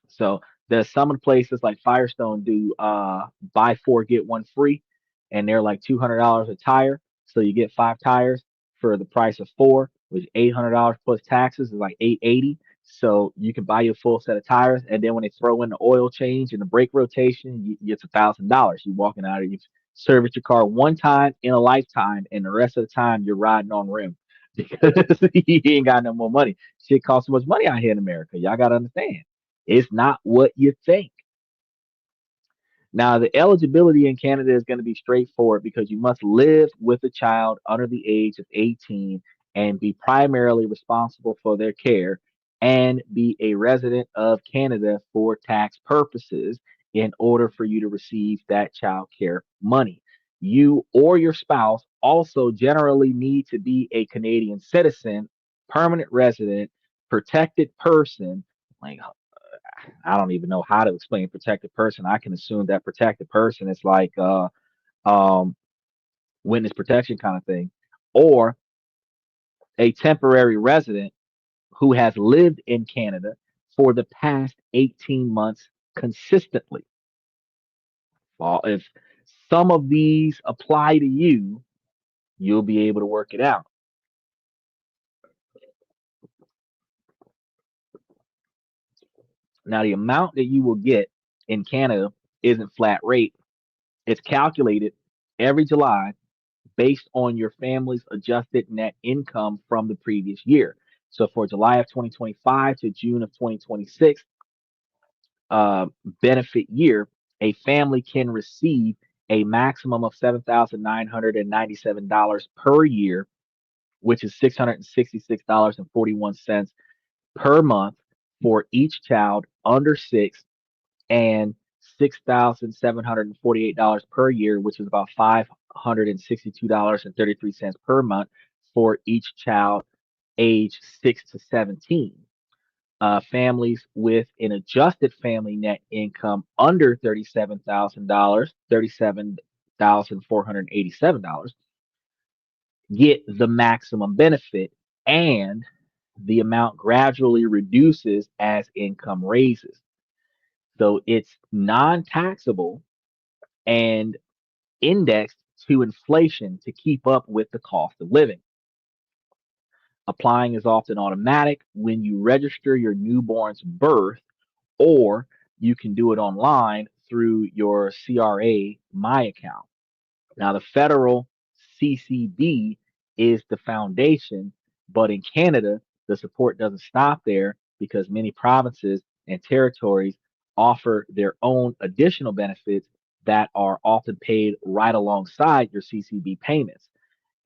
S1: So there's some of the places like Firestone do buy four get one free, and they're like $200 a tire. So you get five tires for the price of four, which is $800 plus taxes is like 880. So you can buy your full set of tires, and then when they throw in the oil change and the brake rotation, it's $1,000. You walking out of you service your car one time in a lifetime, and the rest of the time you're riding on rim because you ain't got no more money. Shit costs so much money out here in America. Y'all gotta understand. It's not what you think. Now, the eligibility in Canada is going to be straightforward because you must live with a child under the age of 18 and be primarily responsible for their care and be a resident of Canada for tax purposes in order for you to receive that child care money. You or your spouse also generally need to be a Canadian citizen, permanent resident, protected person. Like, I don't even know how to explain protected person. I can assume that protected person is like um, witness protection kind of thing, or a temporary resident who has lived in Canada for the past 18 months consistently. Well, if some of these apply to you, you'll be able to work it out. Now, the amount that you will get in Canada isn't flat rate. It's calculated every July based on your family's adjusted net income from the previous year. So for July of 2025 to June of 2026 uh, benefit year, a family can receive a maximum of $7,997 per year, which is $666.41 per month for each child under six, and $6,748 per year, which is about $562.33 per month for each child age 6 to 17. Families with an adjusted family net income under $37,000, $37,487, get the maximum benefit, and the amount gradually reduces as income raises. So it's non taxable and indexed to inflation to keep up with the cost of living. Applying is often automatic when you register your newborn's birth, or you can do it online through your CRA My account. Now, the federal CCB is the foundation, but in Canada, the support doesn't stop there because many provinces and territories offer their own additional benefits that are often paid right alongside your CCB payments.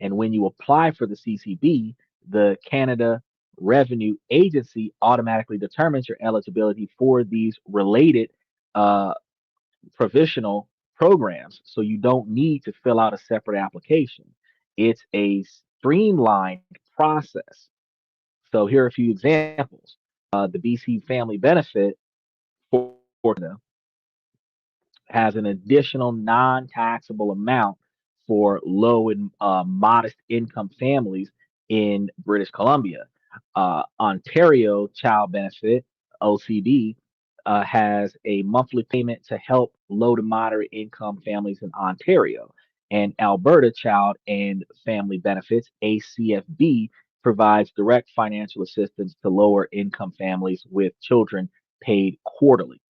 S1: And when you apply for the CCB, the Canada Revenue Agency automatically determines your eligibility for these related uh, provisional programs. So you don't need to fill out a separate application. It's a streamlined process. So here are a few examples. The BC Family Benefit for Canada has an additional non-taxable amount for low and modest income families in British Columbia. Ontario Child Benefit (OCB) has a monthly payment to help low to moderate income families in Ontario, and Alberta Child and Family Benefits (ACFB) provides direct financial assistance to lower income families with children paid quarterly.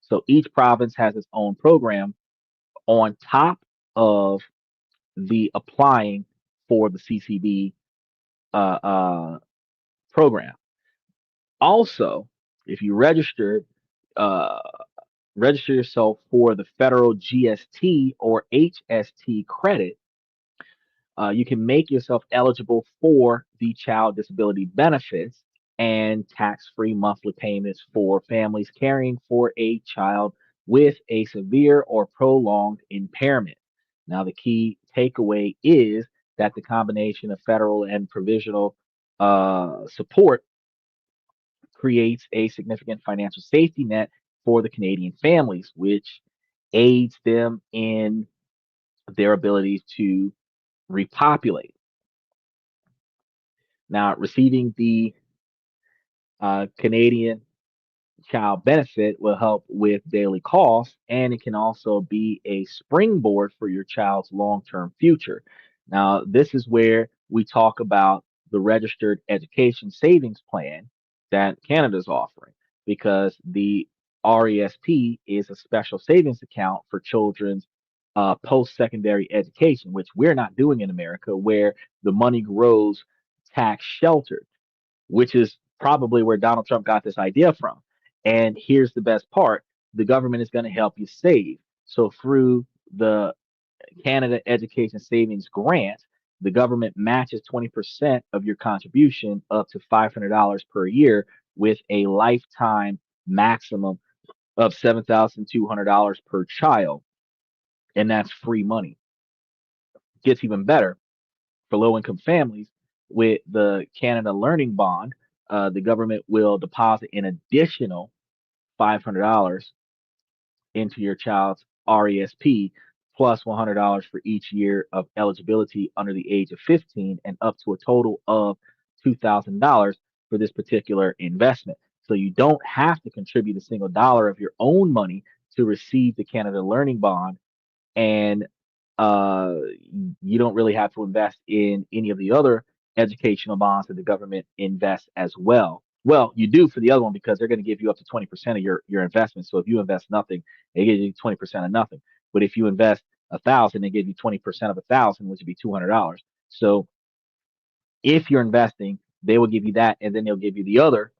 S1: So each province has its own program on top of the applying for the CCB uh, uh, program. Also, if you uh, register yourself for the federal GST or HST credit, you can make yourself eligible for the child disability benefits and tax-free monthly payments for families caring for a child with a severe or prolonged impairment. Now, the key takeaway is that the combination of federal and provisional support creates a significant financial safety net for the Canadian families, which aids them in their ability to repopulate. Now, receiving the Canadian child benefit will help with daily costs, and it can also be a springboard for your child's long term future. Now, this is where we talk about the registered education savings plan that Canada is offering, because the RESP is a special savings account for children's post secondary education, which we're not doing in America, where the money grows tax sheltered, which is probably where Donald Trump got this idea from. And here's the best part: the government is going to help you save. So through the Canada Education Savings Grant, the government matches 20% of your contribution up to $500 per year with a lifetime maximum of $7,200 per child. And that's free money. Gets even better for low income families with the Canada Learning Bond. The government will deposit an additional $500 into your child's RESP plus $100 for each year of eligibility under the age of 15 and up to a total of $2,000 for this particular investment. So you don't have to contribute a single dollar of your own money to receive the Canada Learning Bond, and uh, you don't really have to invest in any of the other educational bonds that the government invests as well. Well, you do for the other one because they're going to give you up to 20% of your investment. So if you invest nothing, they give you 20% of nothing. But if you invest 1,000, they give you 20% of 1,000, which would be $200. So if you're investing, they will give you that, and then they'll give you the other,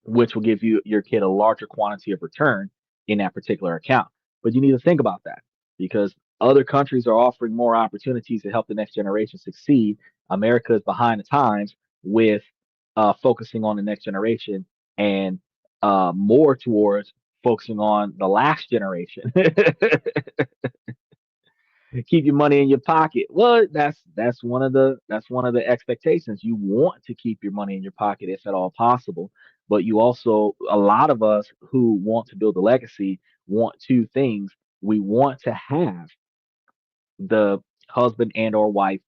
S1: which will give you your kid a larger quantity of return in that particular account. But you need to think about that because other countries are offering more opportunities to help the next generation succeed. America is behind the times with focusing on the next generation and more towards focusing on the last generation. Keep your money in your pocket. Well, that's one of the expectations. You want to keep your money in your pocket if at all possible, but you also a lot of us who want to build a legacy want two things. We want to have the husband and or wife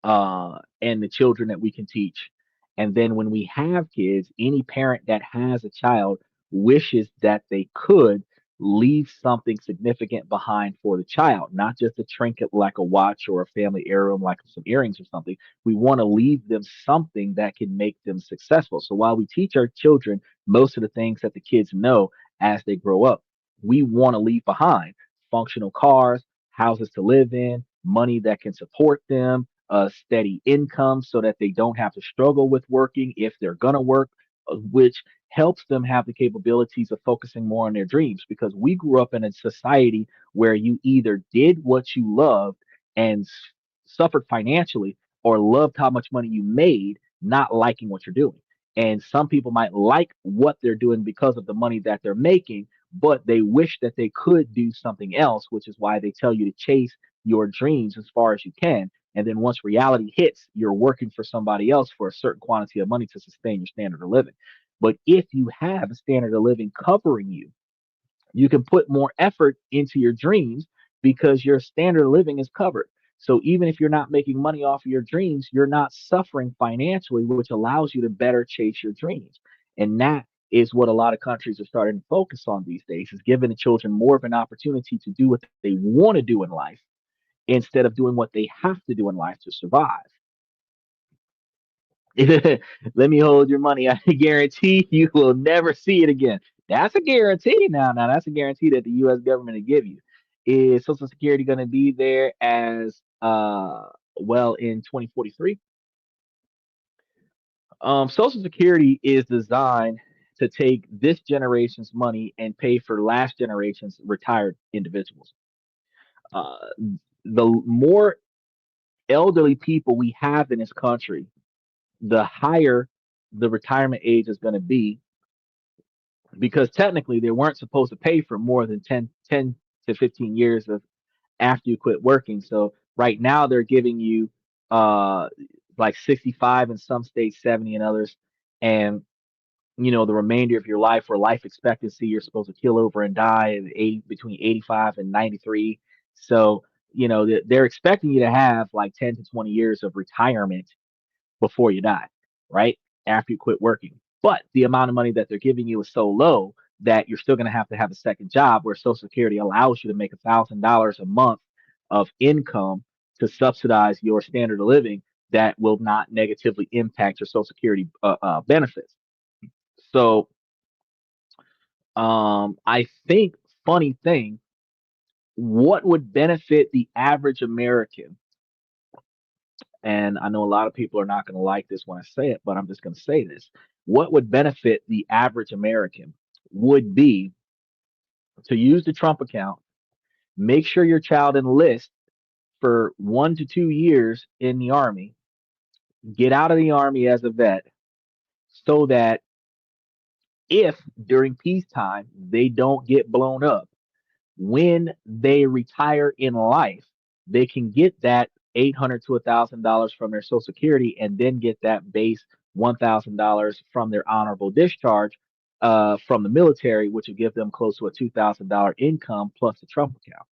S1: and the children that we can teach. And then when we have kids, any parent that has a child wishes that they could leave something significant behind for the child, not just a trinket like a watch or a family heirloom like some earrings or something. We want to leave them something that can make them successful. So while we teach our children most of the things that the kids know as they grow up, we want to leave behind functional cars, houses to live in, money that can support them, a steady income so that they don't have to struggle with working if they're going to work, which helps them have the capabilities of focusing more on their dreams because we grew up in a society where you either did what you loved and suffered financially or loved how much money you made, not liking what you're doing. And some people might like what they're doing because of the money that they're making, but they wish that they could do something else, which is why they tell you to chase your dreams as far as you can. And then once reality hits, you're working for somebody else for a certain quantity of money to sustain your standard of living. But if you have a standard of living covering you, you can put more effort into your dreams because your standard of living is covered. So even if you're not making money off of your dreams, you're not suffering financially, which allows you to better chase your dreams. And that is what a lot of countries are starting to focus on these days, is giving the children more of an opportunity to do what they want to do in life instead of doing what they have to do in life to survive. Let me hold your money. I guarantee you will never see it again. That's a guarantee now. Now that's a guarantee that the U.S. government will give you. Is Social Security going to be there as well in 2043? Social Security is designed to take this generation's money and pay for last generation's retired individuals. Uh, the more elderly people we have in this country, the higher the retirement age is going to be because technically they weren't supposed to pay for more than 10 to 15 years of after you quit working. So right now they're giving you uh like 65 in some states, 70 in others, and the remainder of your life or life expectancy you're supposed to kill over and die at between 85 and 93. So they're expecting you to have like 10 to 20 years of retirement before you die, right? After you quit working. But the amount of money that they're giving you is so low that you're still going to have a second job where Social Security allows you to make $1,000 a month of income to subsidize your standard of living that will not negatively impact your Social Security benefits. So I think, funny thing, what would benefit the average American, and I know a lot of people are not going to like this when I say it, but I'm just going to say this. What would benefit the average American would be to use the Trump account, make sure your child enlists for 1 to 2 years in the army, get out of the army as a vet, so that if during peacetime they don't get blown up, when they retire in life, they can get that 800 to $1,000 from their Social Security, and then get that base $1,000 from their honorable discharge from the military, which will give them close to a $2,000 income plus the Trump account,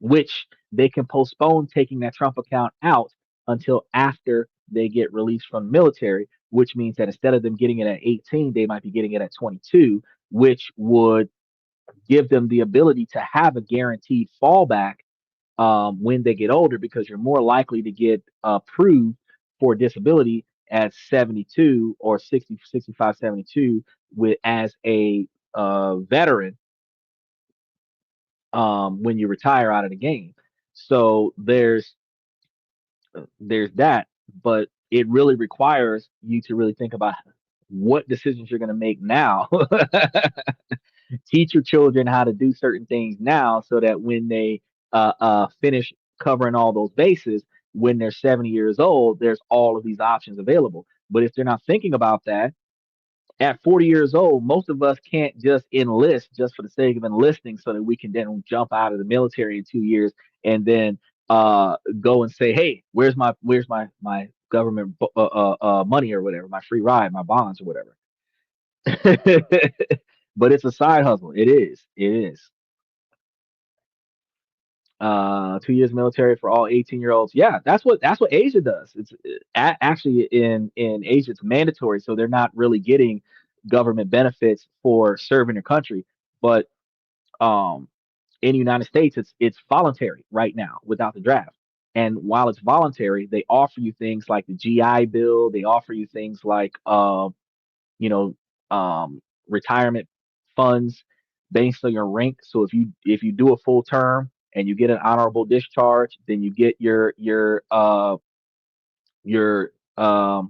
S1: which they can postpone taking that Trump account out until after they get released from the military, which means that instead of them getting it at 18, they might be getting it at 22, which would give them the ability to have a guaranteed fallback when they get older, because you're more likely to get approved for disability at 72 or 60, 65, 72 with as a veteran when you retire out of the game. So there's that, but it really requires you to really think about what decisions you're going to make now. Teach your children how to do certain things now, so that when they finish covering all those bases, when they're 70 years old, there's all of these options available. But if they're not thinking about that, at 40 years old, most of us can't just enlist just for the sake of enlisting so that we can then jump out of the military in 2 years and then go and say, hey, where's my government money or whatever, my free ride, my bonds or whatever. But it's a side hustle. It is. It is. 2 years military for all 18-year-olds. Yeah, that's what Asia does. It's actually in Asia it's mandatory, so they're not really getting government benefits for serving their country. But um, in the United States, it's voluntary right now without the draft. And while it's voluntary, they offer you things like the GI Bill. They offer you things like you know, retirement funds based on your rank. So if you do a full term and you get an honorable discharge, then you get your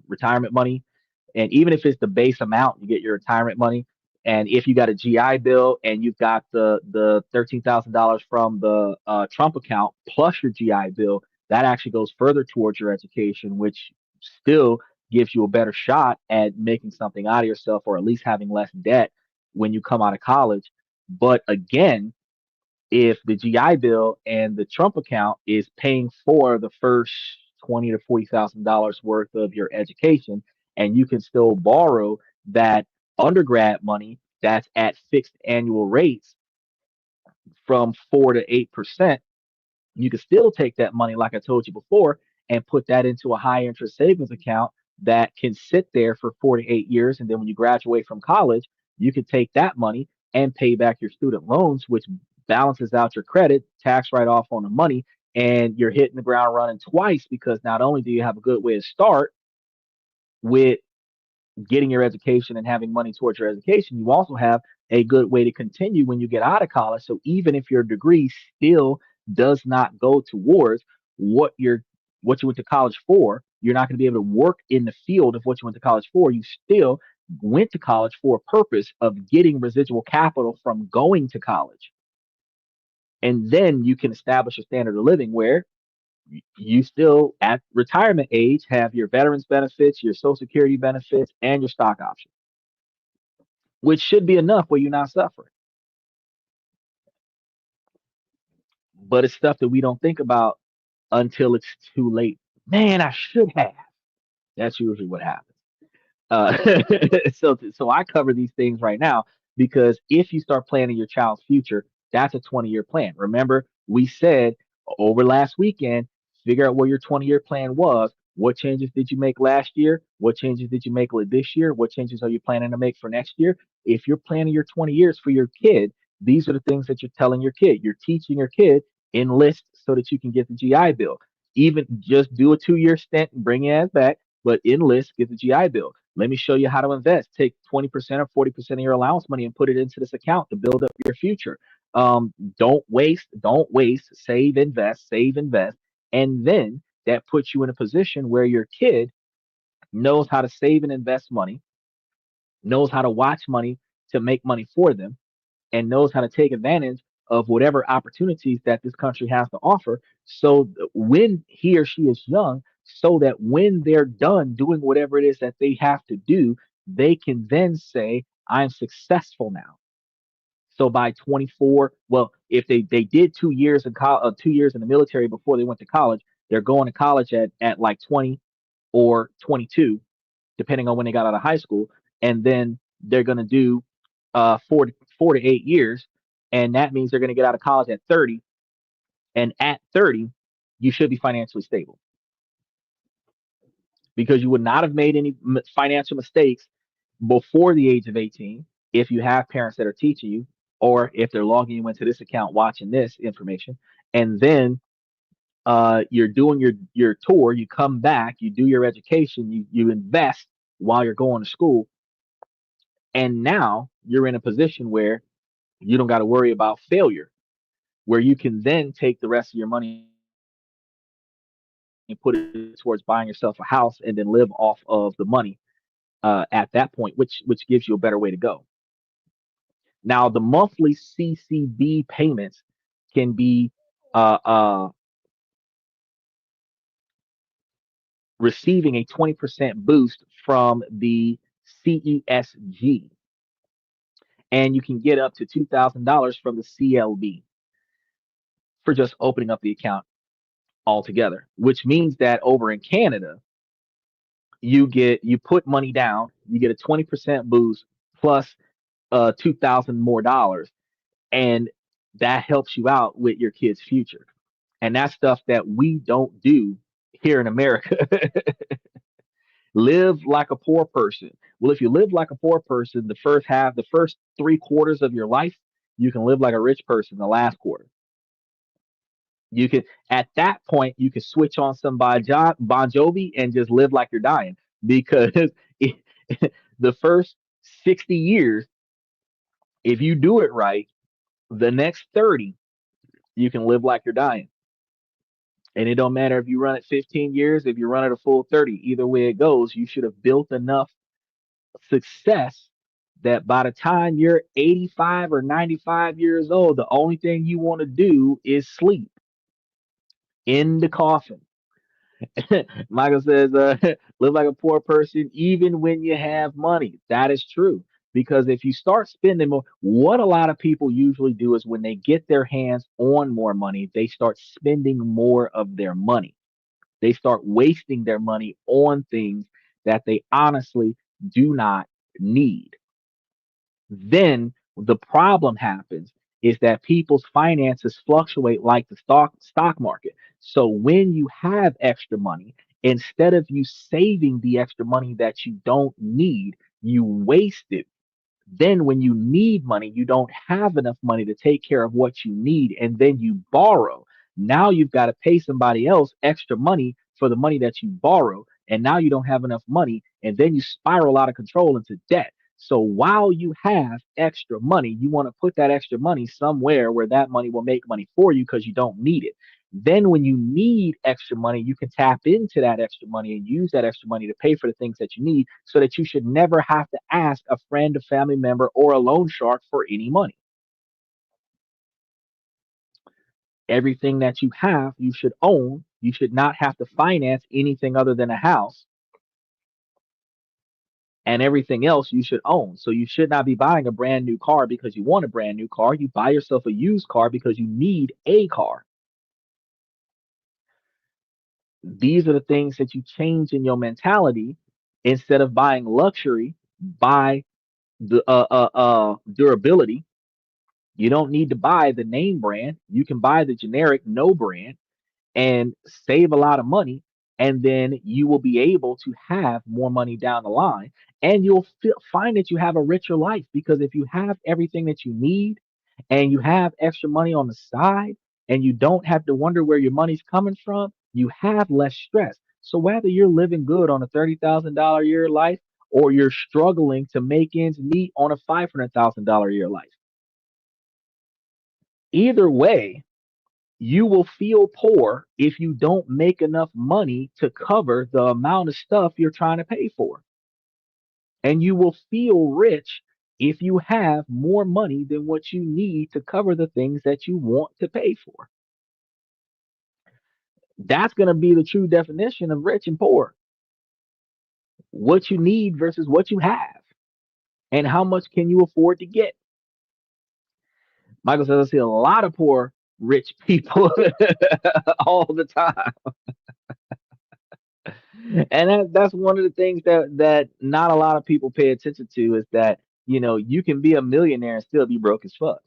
S1: retirement money. And even if it's the base amount, you get your retirement money. And if you got a GI Bill and you've got the $13,000 from the Trump account plus your GI Bill, that actually goes further towards your education, which still gives you a better shot at making something out of yourself, or at least having less debt when you come out of college. But again, if the GI Bill and the Trump account is paying for the first 20 to $40,000 worth of your education, and you can still borrow that undergrad money that's at fixed annual rates from 4 to 8%, you can still take that money, like I told you before, and put that into a high interest savings account that can sit there for 4 to 8 years. And then when you graduate from college, you can take that money and pay back your student loans, which balances out your credit, tax write off on the money, and you're hitting the ground running twice, because not only do you have a good way to start with getting your education and having money towards your education, you also have a good way to continue when you get out of college. So even if your degree still does not go towards what you're what you went to college for, you're not going to be able to work in the field of what you went to college for. You still went to college for a purpose of getting residual capital from going to college. And then you can establish a standard of living where you still at retirement age have your veterans benefits, your social security benefits, and your stock options, which should be enough where you're not suffering. But it's stuff that we don't think about until it's too late. Man, I should have. That's usually what happens. Uh, so I cover these things right now, because if you start planning your child's future, that's a 20-year plan. Remember, we said over last weekend, figure out what your 20-year plan was. What changes did you make last year? What changes did you make this year? What changes are you planning to make for next year? If you're planning your 20 years for your kid, these are the things that you're telling your kid. You're teaching your kid, enlist so that you can get the GI Bill. Even just do a 2 year stint and bring your ass back, but enlist, get the GI Bill. Let me show you how to invest. Take 20% or 40% of your allowance money and put it into this account to build up your future. Don't waste, don't waste, save, invest. And then that puts you in a position where your kid knows how to save and invest money, knows how to watch money to make money for them, and knows how to take advantage of whatever opportunities that this country has to offer. So when he or she is young, so that when they're done doing whatever it is that they have to do, they can then say, I'm successful now. So by 24, well, if they did 2 years in 2 years in the military before they went to college, they're going to college at like 20 or 22, depending on when they got out of high school, and then they're going to do 4 to 8 years, and that means they're going to get out of college at 30, and at 30, you should be financially stable because you would not have made any financial mistakes before the age of 18 if you have parents that are teaching you, or if they're logging you into this account watching this information, and then you're doing your tour, you come back, you do your education, you invest while you're going to school, and now you're in a position where you don't got to worry about failure, where you can then take the rest of your money and put it towards buying yourself a house and then live off of the money at that point, which gives you a better way to go. Now, the monthly CCB payments can be uh, uh, receiving a 20% boost from the CESG, and you can get up to $2,000 from the CLB for just opening up the account altogether, which means that over in Canada, you put money down, you get a 20% boost plus 2,000 more dollars, and that helps you out with your kids' future. And that's stuff that we don't do here in America. Live like a poor person. Well, if you live like a poor person the first 3 quarters of your life, you can live like a rich person the last quarter. You can, at that point, you can switch on some Bon Jovi and just live like you're dying because it, the first 60 years, if you do it right, the next 30, you can live like you're dying. And it don't matter if you run it 15 years, if you run it a full 30, either way it goes, you should have built enough success that by the time you're 85 or 95 years old, the only thing you want to do is sleep in the coffin. Michael says, live like a poor person even when you have money. That is true. Because if you start spending more, what a lot of people usually do is when they get their hands on more money, they start spending more of their money. They start wasting their money on things that they honestly do not need. Then the problem happens is that people's finances fluctuate like the stock market. So when you have extra money, instead of you saving the extra money that you don't need, you waste it. Then when you need money, you don't have enough money to take care of what you need, and then you borrow. Now you've got to pay somebody else extra money for the money that you borrow, and now you don't have enough money, and then you spiral out of control into debt. So while you have extra money, you want to put that extra money somewhere where that money will make money for you because you don't need it. Then when you need extra money, you can tap into that extra money and use that extra money to pay for the things that you need, so that you should never have to ask a friend, a family member, or a loan shark for any money. Everything that you have, you should own. You should not have to finance anything other than a house, and everything else you should own. So you should not be buying a brand new car because you want a brand new car. You buy yourself a used car because you need a car. These are the things that you change in your mentality. Instead of buying luxury, buy the durability. You don't need to buy the name brand. You can buy the generic no brand and save a lot of money, and then you will be able to have more money down the line, and you'll find that you have a richer life, because if you have everything that you need and you have extra money on the side and you don't have to wonder where your money's coming from, you have less stress. So whether you're living good on a $30,000 a year life, or you're struggling to make ends meet on a $500,000 a year life, either way, you will feel poor if you don't make enough money to cover the amount of stuff you're trying to pay for. And you will feel rich if you have more money than what you need to cover the things that you want to pay for. That's going to be the true definition of rich and poor. What you need versus what you have, and how much can you afford to get. Michael says I see a lot of poor rich people all the time. And that's one of the things that not a lot of people pay attention to is that, you can be a millionaire and still be broke as fuck.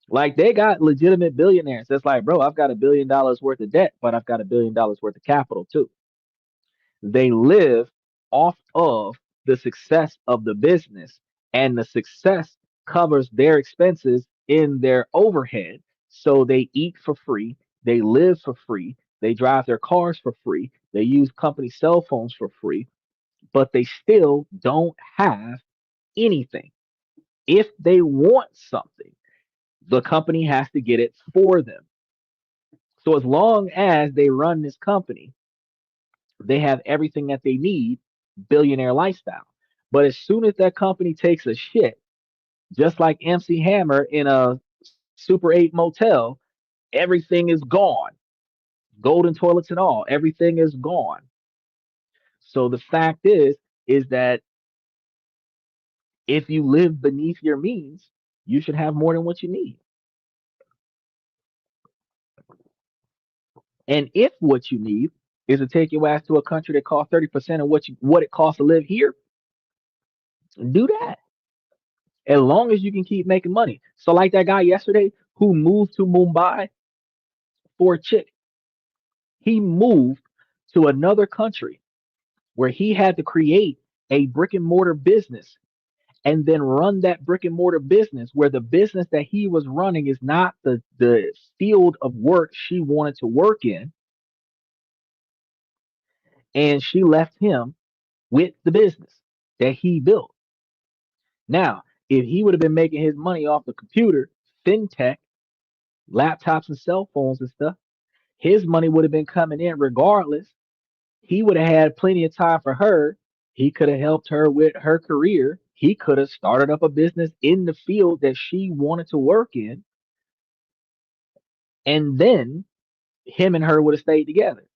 S1: Like they got legitimate billionaires. That's like, bro, I've got $1 billion worth of debt, but I've got $1 billion worth of capital too. They live off of the success of the business, and the success covers their expenses in their overhead. So they eat for free, they live for free, they drive their cars for free, they use company cell phones for free, but they still don't have anything. If they want something, the company has to get it for them. So as long as they run this company, they have everything that they need, billionaire lifestyle. But as soon as that company takes a shit, just like MC Hammer in a Super 8 motel, everything is gone. Golden toilets and all, everything is gone. So the fact is that if you live beneath your means, you should have more than what you need. And if what you need is to take your ass to a country that costs 30% of what it costs to live here, do that. As long as you can keep making money. So like that guy yesterday who moved to Mumbai for a chick, he moved to another country where he had to create a brick and mortar business and then run that brick and mortar business where the business that he was running is not the field of work she wanted to work in. And she left him with the business that he built. Now, if he would have been making his money off the computer, fintech, laptops and cell phones and stuff, his money would have been coming in regardless. He would have had plenty of time for her. He could have helped her with her career. He could have started up a business in the field that she wanted to work in. And then him and her would have stayed together.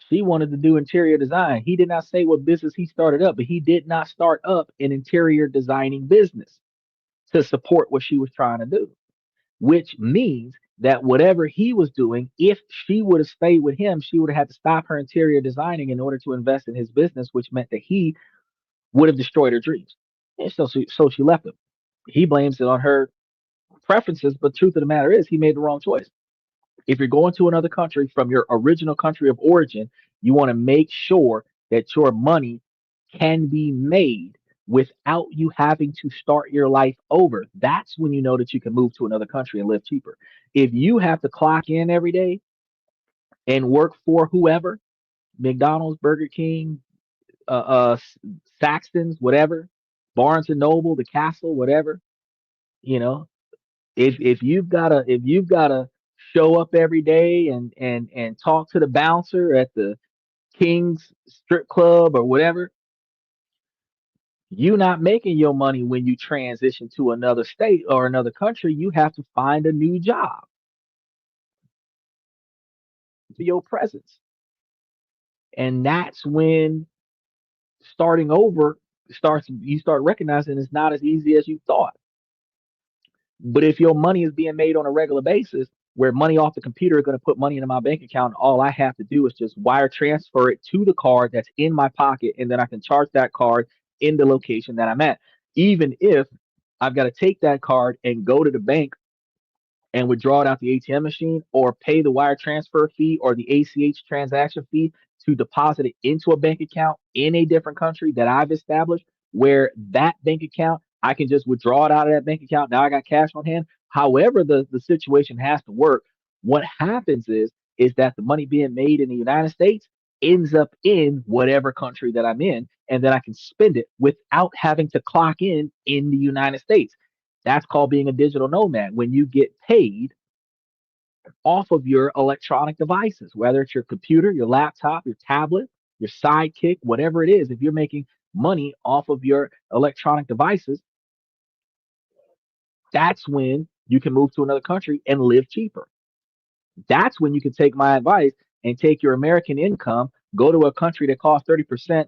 S1: She wanted to do interior design. He did not say what business he started up, but he did not start up an interior designing business to support what she was trying to do, which means that whatever he was doing, if she would have stayed with him, she would have had to stop her interior designing in order to invest in his business, which meant that he would have destroyed her dreams. And so she left him. He blames it on her preferences, but truth of the matter is he made the wrong choice. If you're going to another country from your original country of origin, you want to make sure that your money can be made without you having to start your life over. That's when you know that you can move to another country and live cheaper. If you have to clock in every day and work for whoever, McDonald's, Burger King, Saxton's, whatever, Barnes and Noble, the Castle, whatever, you know, if you've gotta show up every day and talk to the bouncer at the King's strip club or whatever, you not making your money when you transition to another state or another country. You have to find a new job for your presence. And that's when starting over starts you start recognizing it's not as easy as you thought. But if your money is being made on a regular basis, where money off the computer is going to put money into my bank account, all I have to do is just wire transfer it to the card that's in my pocket, and then I can charge that card in the location that I'm at. Even if I've got to take that card and go to the bank and withdraw it out the ATM machine or pay the wire transfer fee or the ACH transaction fee to deposit it into a bank account in a different country that I've established, where that bank account, I can just withdraw it out of that bank account. Now I got cash on hand. However, the situation has to work. What happens is that the money being made in the United States ends up in whatever country that I'm in, and then I can spend it without having to clock in the United States. That's called being a digital nomad. When you get paid off of your electronic devices, whether it's your computer, your laptop, your tablet, your sidekick, whatever it is. If you're making money off of your electronic devices, that's when you can move to another country and live cheaper. That's when you can take my advice and take your American income, go to a country that costs 30%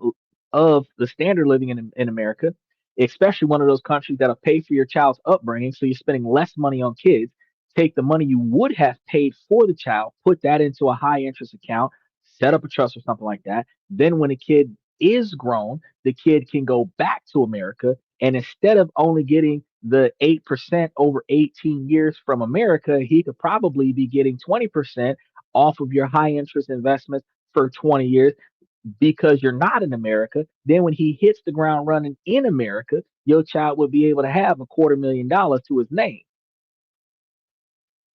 S1: of the standard living in America, especially one of those countries that'll pay for your child's upbringing. So you're spending less money on kids. Take the money you would have paid for the child, put that into a high interest account, set up a trust or something like that. Then when a kid is grown, the kid can go back to America. And instead of only getting the 8% over 18 years from America, he could probably be getting 20% off of your high interest investments for 20 years because you're not in America. Then when he hits the ground running in America, your child would be able to have $250,000 to his name.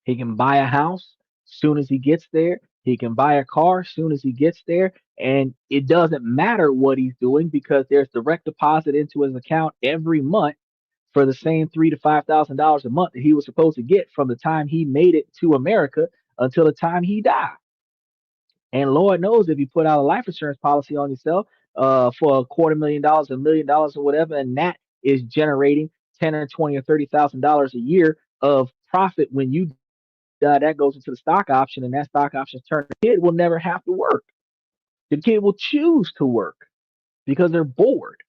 S1: He can buy a house soon as he gets there. He can buy a car soon as he gets there. And it doesn't matter what he's doing because there's direct deposit into his account every month for the same $3,000 to $5,000 a month that he was supposed to get from the time he made it to America until the time he died. And Lord knows if you put out a life insurance policy on yourself for $250,000, $1 million, or whatever, and that is generating 10 or 20 or $30,000 a year of profit when you die, that goes into the stock option, and that stock option turn. The kid will never have to work. The kid will choose to work because they're bored.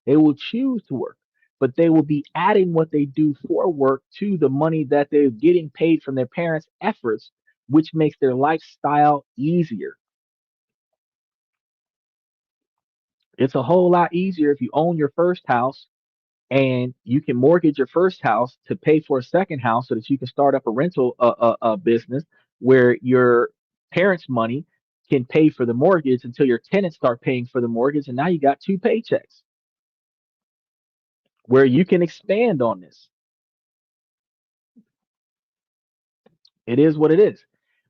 S1: They will choose to work, but they will be adding what they do for work to the money that they're getting paid from their parents' efforts, which makes their lifestyle easier. It's a whole lot easier if you own your first house and you can mortgage your first house to pay for a second house so that you can start up a rental business where your parents' money can pay for the mortgage until your tenants start paying for the mortgage, and now you got two paychecks where you can expand on this. It is what it is.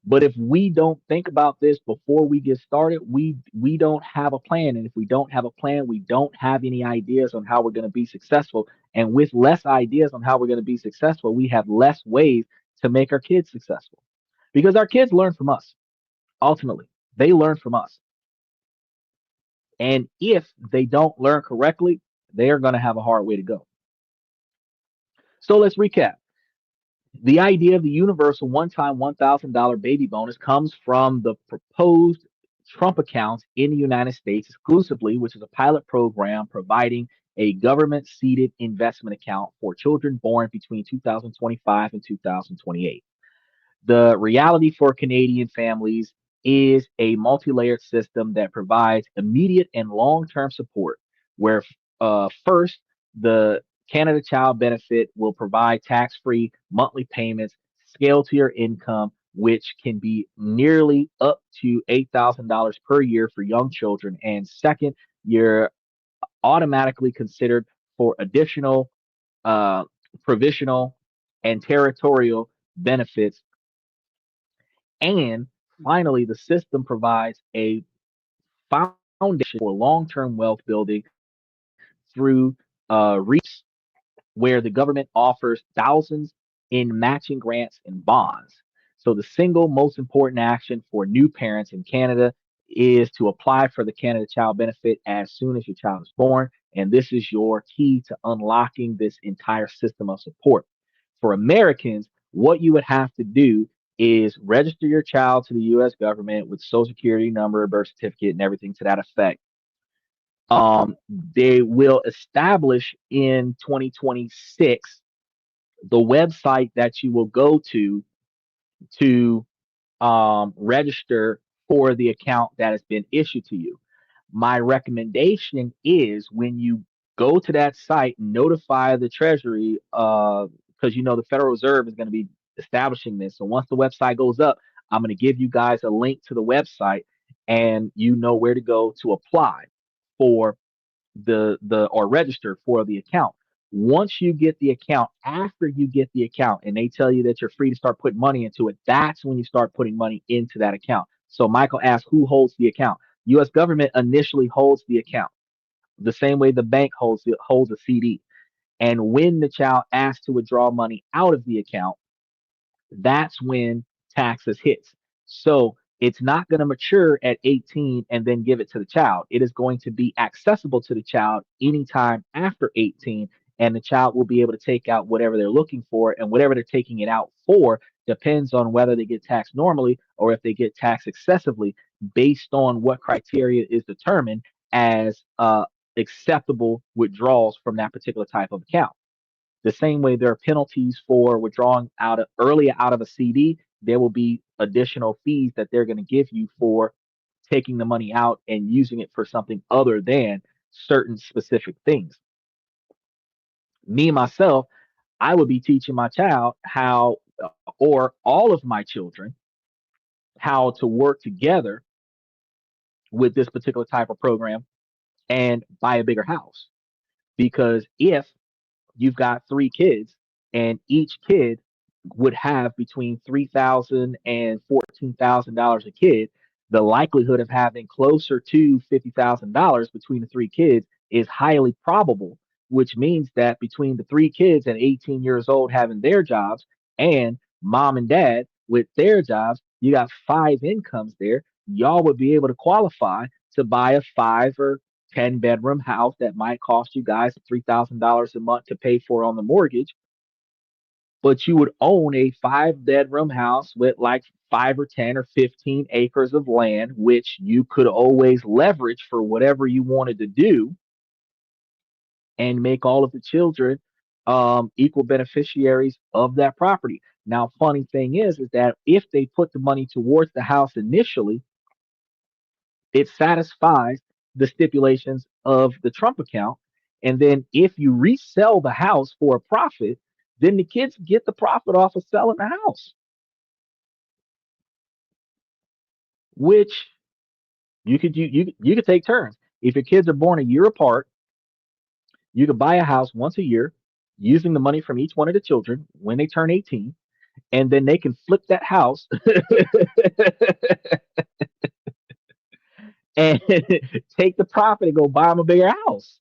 S1: But if we don't think about this before we get started, we don't have a plan. And if we don't have a plan, we don't have any ideas on how we're going to be successful. And with less ideas on how we're going to be successful, we have less ways to make our kids successful. Because our kids learn from us. Ultimately, they learn from us. And if they don't learn correctly, they are going to have a hard way to go. So let's recap. The idea of the universal one-time $1,000 baby bonus comes from the proposed Trump accounts in the United States exclusively, which is a pilot program providing a government seeded investment account for children born between 2025 and 2028. The reality for Canadian families is a multi-layered system that provides immediate and long-term support, where first, the Canada Child Benefit will provide tax-free monthly payments scaled to your income, which can be nearly up to $8,000 per year for young children. And second, you're automatically considered for additional uh, provisional and territorial benefits. And finally, the system provides a foundation for long-term wealth building through REITs, where the government offers thousands in matching grants and bonds. So the single most important action for new parents in Canada is to apply for the Canada Child Benefit as soon as your child is born. And this is your key to unlocking this entire system of support. For Americans, what you would have to do is register your child to the US government with social security number, birth certificate, and everything to that effect. They will establish in 2026 the website that you will go to register for the account that has been issued to you. My recommendation is when you go to that site, notify the Treasury, because you know the Federal Reserve is going to be establishing this. So once the website goes up, I'm going to give you guys a link to the website, and you know where to go to apply for the or register for the account. Once you get the account, after you get the account and they tell you that you're free to start putting money into it, that's when you start putting money into that account. So Michael asked, who holds the account? US government initially holds the account the same way the bank holds a CD. And when the child asks to withdraw money out of the account, that's when taxes hits. So It's not going to mature at 18 and then give it to the child. It is going to be accessible to the child anytime after 18, and the child will be able to take out whatever they're looking for, and whatever they're taking it out for depends on whether they get taxed normally or if they get taxed excessively based on what criteria is determined as acceptable withdrawals from that particular type of account. The same way there are penalties for withdrawing early out of a CD, there will be additional fees that they're going to give you for taking the money out and using it for something other than certain specific things. Me myself, I would be teaching my child how, or all of my children, how to work together with this particular type of program and buy a bigger house. Because if you've got three kids, and each kid would have between $3,000 and $14,000 a kid, the likelihood of having closer to $50,000 between the three kids is highly probable, which means that between the three kids and 18 years old having their jobs and mom and dad with their jobs, you got five incomes there. Y'all would be able to qualify to buy a 5 or 10 bedroom house that might cost you guys $3,000 a month to pay for on the mortgage, but you would own a 5 bedroom house with like 5 or 10 or 15 acres of land, which you could always leverage for whatever you wanted to do and make all of the children equal beneficiaries of that property. Now, funny thing is that if they put the money towards the house initially, it satisfies the stipulations of the Trump account. And then if you resell the house for a profit, then the kids get the profit off of selling the house, which you could take turns. If your kids are born a year apart, you could buy a house once a year using the money from each one of the children when they turn 18, and then they can flip that house and take the profit and go buy them a bigger house.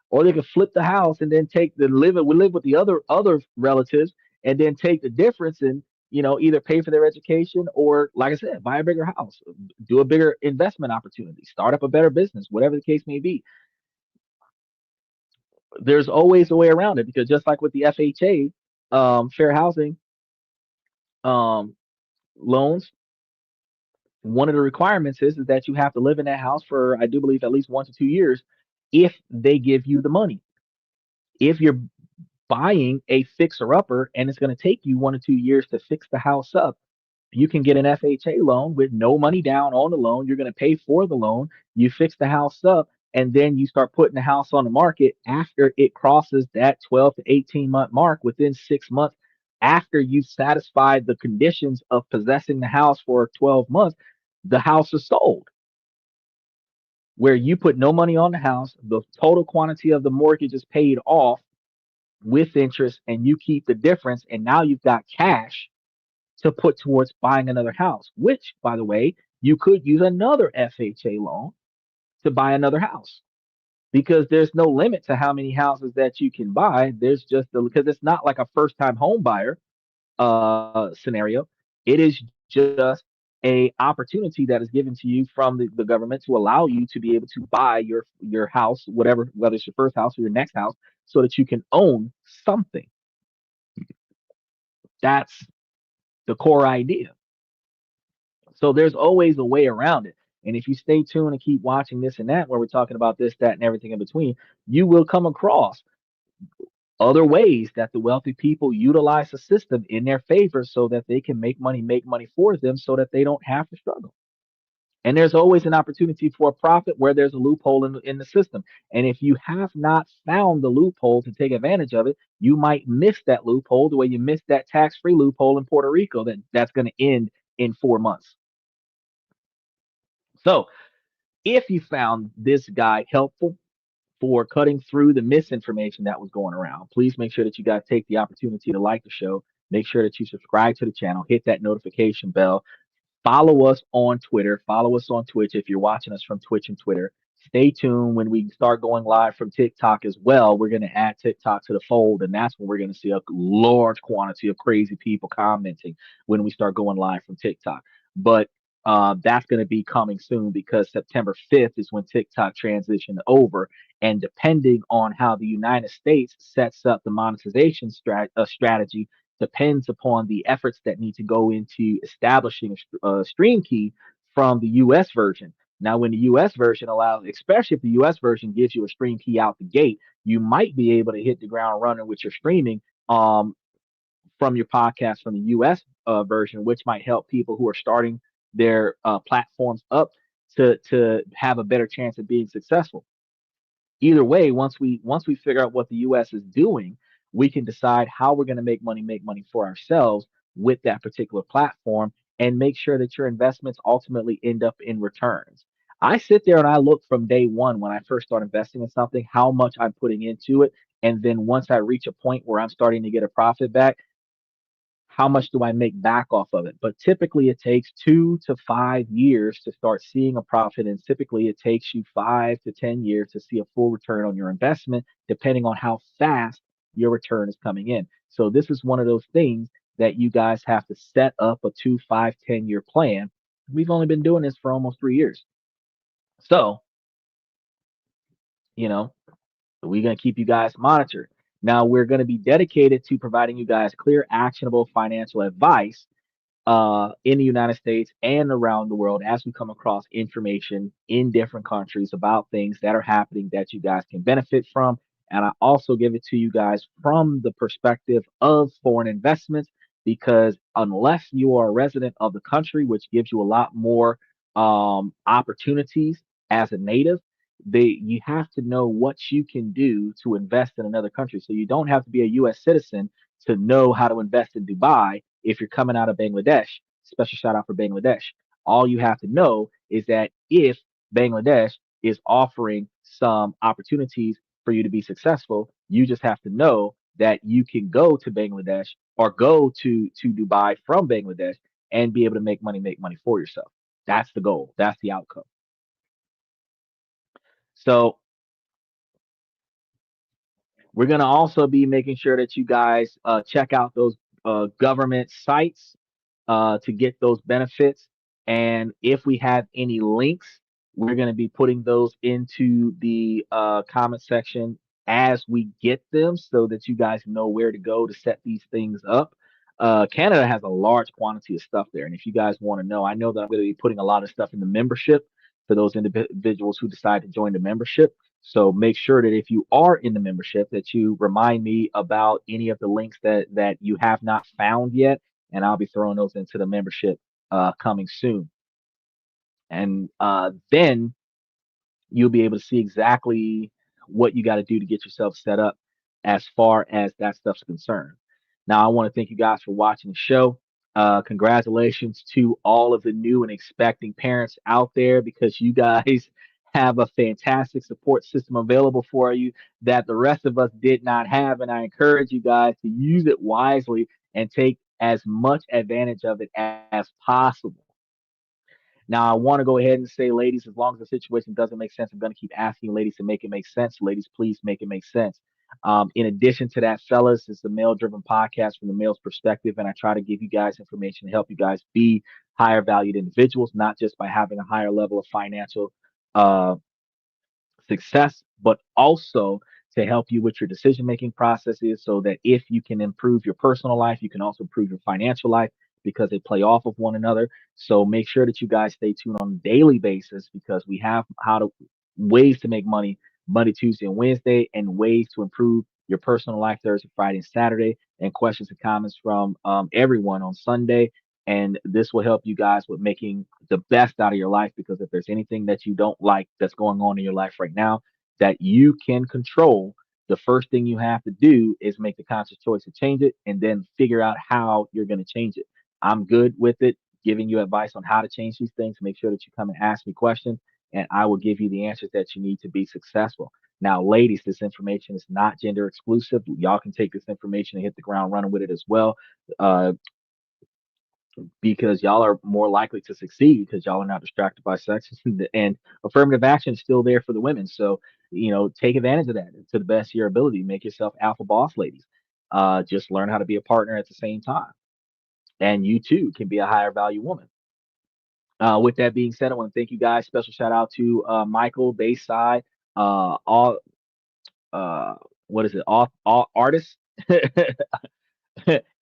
S1: Or they could flip the house and then take the live with the other relatives, and then take the difference and either pay for their education, or like I said, buy a bigger house, do a bigger investment opportunity, start up a better business, whatever the case may be. There's always a way around it, because just like with the FHA, fair housing um, loans, one of the requirements is that you have to live in that house for, I do believe, at least 1 to 2 years if they give you the money. If you're buying a fixer upper and it's going to take you 1 or 2 years to fix the house up, you can get an FHA loan with no money down on the loan. You're going to pay for the loan. You fix the house up, and then you start putting the house on the market after it crosses that 12 to 18 month mark. Within 6 months, after you've satisfied the conditions of possessing the house for 12 months, the house is sold. Where you put no money on the house, the total quantity of the mortgage is paid off with interest, and you keep the difference. And now you've got cash to put towards buying another house, which, by the way, you could use another FHA loan to buy another house, because there's no limit to how many houses that you can buy. There's just because it's not like a first time home buyer scenario. It is just a opportunity that is given to you from the government to allow you to be able to buy your house, whatever, whether it's your first house or your next house, so that you can own something. That's the core idea. So there's always a way around it. And if you stay tuned and keep watching this and that, where we're talking about this, that, and everything in between, you will come across other ways that the wealthy people utilize the system in their favor so that they can make money for them so that they don't have to struggle. And there's always an opportunity for a profit where there's a loophole in the system. And if you have not found the loophole to take advantage of it, you might miss that loophole the way you missed that tax-free loophole in Puerto Rico that's going to end in 4 months. So if you found this guide helpful for cutting through the misinformation that was going around, please make sure that you guys take the opportunity to like the show. Make sure that you subscribe to the channel, hit that notification bell. Follow us on Twitter. Follow us on Twitch if you're watching us from Twitch and Twitter. Stay tuned when we start going live from TikTok as well. We're going to add TikTok to the fold, and that's when we're going to see a large quantity of crazy people commenting when we start going live from TikTok. but that's going to be coming soon because September 5th is when TikTok transitioned over. And depending on how the United States sets up the monetization strategy, depends upon the efforts that need to go into establishing a stream key from the US version. Now, when the US version allows, especially if the US version gives you a stream key out the gate, you might be able to hit the ground running with your streaming from your podcast from the US version, which might help people who are starting their platforms up to have a better chance of being successful. Either way, once we figure out what the US is doing, we can decide how we're going to make money for ourselves with that particular platform and make sure that your investments ultimately end up in returns. I sit there and I look from day one when I first start investing in something, how much I'm putting into it. And then once I reach a point where I'm starting to get a profit back, how much do I make back off of it? But typically it takes 2 to 5 years to start seeing a profit. And typically it takes you 5 to 10 years to see a full return on your investment, depending on how fast your return is coming in. So this is one of those things that you guys have to set up a 2, 5, 10 year plan. We've only been doing this for almost 3 years. So, you know, we're going to keep you guys monitored. Now, we're going to be dedicated to providing you guys clear, actionable financial advice in the United States and around the world as we come across information in different countries about things that are happening that you guys can benefit from. And I also give it to you guys from the perspective of foreign investments, because unless you are a resident of the country, which gives you a lot more opportunities as a native, you have to know what you can do to invest in another country. So you don't have to be a U.S. citizen to know how to invest in Dubai if you're coming out of Bangladesh. Special shout out for Bangladesh. All you have to know is that if Bangladesh is offering some opportunities for you to be successful, you just have to know that you can go to Bangladesh or go to Dubai from Bangladesh and be able to make money for yourself. That's the goal. That's the outcome. So we're going to also be making sure that you guys check out those government sites to get those benefits. And if we have any links, we're going to be putting those into the comment section as we get them so that you guys know where to go to set these things up. Canada has a large quantity of stuff there. And if you guys want to know, I know that I'm going to be putting a lot of stuff in the membership for those individuals who decide to join the membership. So make sure that if you are in the membership, that you remind me about any of the links that you have not found yet, and I'll be throwing those into the membership coming soon. And then you'll be able to see exactly what you got to do to get yourself set up as far as that stuff's concerned. Now, I want to thank you guys for watching the show. Congratulations to all of the new and expecting parents out there, because you guys have a fantastic support system available for you that the rest of us did not have. And I encourage you guys to use it wisely and take as much advantage of it as possible. Now, I want to go ahead and say, ladies, as long as the situation doesn't make sense, I'm going to keep asking ladies to make it make sense. Ladies, please make it make sense. In addition to that, fellas, it's a male driven podcast from the male's perspective. And I try to give you guys information to help you guys be higher valued individuals, not just by having a higher level of financial uh, success, but also to help you with your decision making processes so that if you can improve your personal life, you can also improve your financial life because they play off of one another. So make sure that you guys stay tuned on a daily basis, because we have ways to make money Monday, Tuesday, and Wednesday, and ways to improve your personal life Thursday, Friday, and Saturday, and questions and comments from everyone on Sunday. And this will help you guys with making the best out of your life, because if there's anything that you don't like that's going on in your life right now that you can control, the first thing you have to do is make the conscious choice to change it, and then figure out how you're going to change it. I'm good with it, giving you advice on how to change these things. Make sure that you come and ask me questions, and I will give you the answers that you need to be successful. Now, ladies, this information is not gender exclusive. Y'all can take this information and hit the ground running with it as well. Uh, because y'all are more likely to succeed because y'all are not distracted by sex, and affirmative action is still there for the women. So, take advantage of that to the best of your ability. Make yourself alpha boss, ladies. Just learn how to be a partner at the same time, and you too can be a higher value woman. With that being said, I want to thank you guys. Special shout out to Michael Bayside, all uh, what is it, all artists,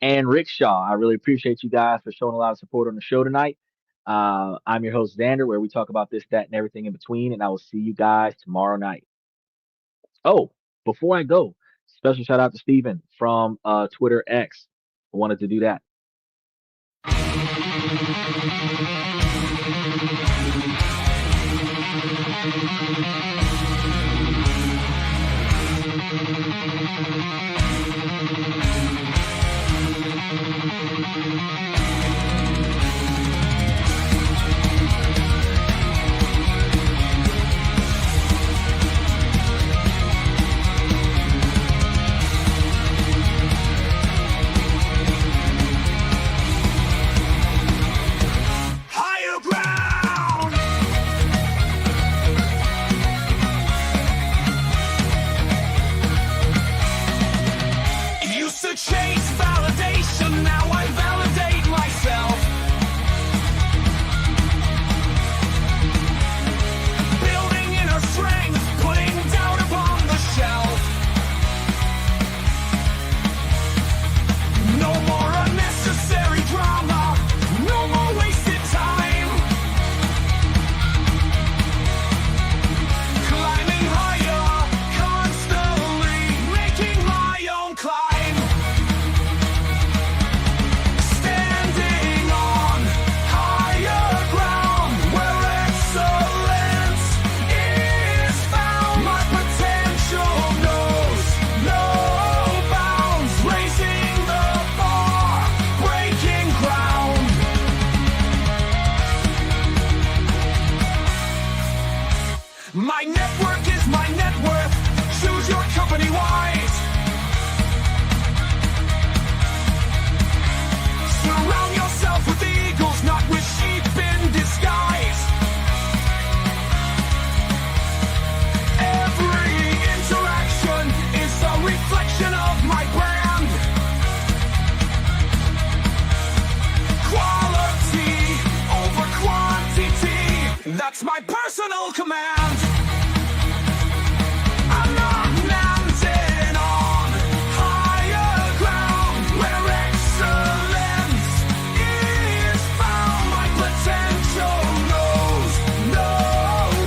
S1: and Rickshaw. I really appreciate you guys for showing a lot of support on the show tonight. I'm your host Xander, where we talk about this, that, and everything in between. And I will see you guys tomorrow night. Oh, before I go, special shout out to Steven from Twitter X. I wanted to do that.
S2: My network is my net worth. Choose your company wise. Surround yourself with eagles, not with sheep in disguise. Every interaction is a reflection of my brand. Quality over quantity, that's my personal command. I'm not landing on higher ground where excellence is found. My potential knows no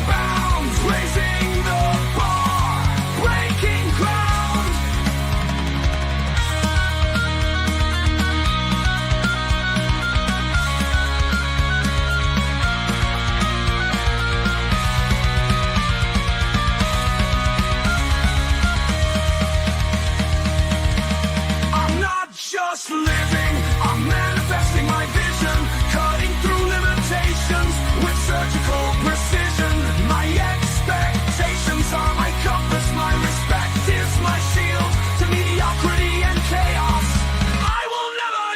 S2: bounds, raising the bar, breaking ground. I'm not just living, I'm manifesting my vision, cutting through limitations with surgical precision. My expectations are my compass, my respect is my shield to mediocrity and chaos. I will never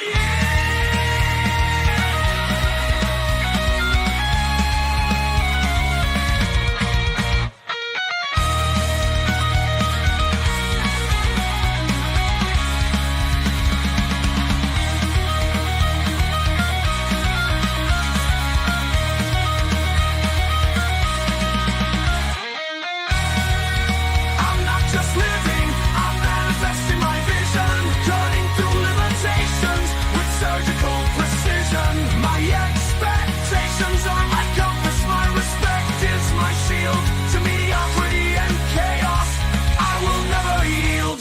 S2: I'm not just living, I'm manifesting my vision, cutting through limitations with surgical precision. My expectations are my compass, my respect is my shield to mediocrity and chaos. I will never yield.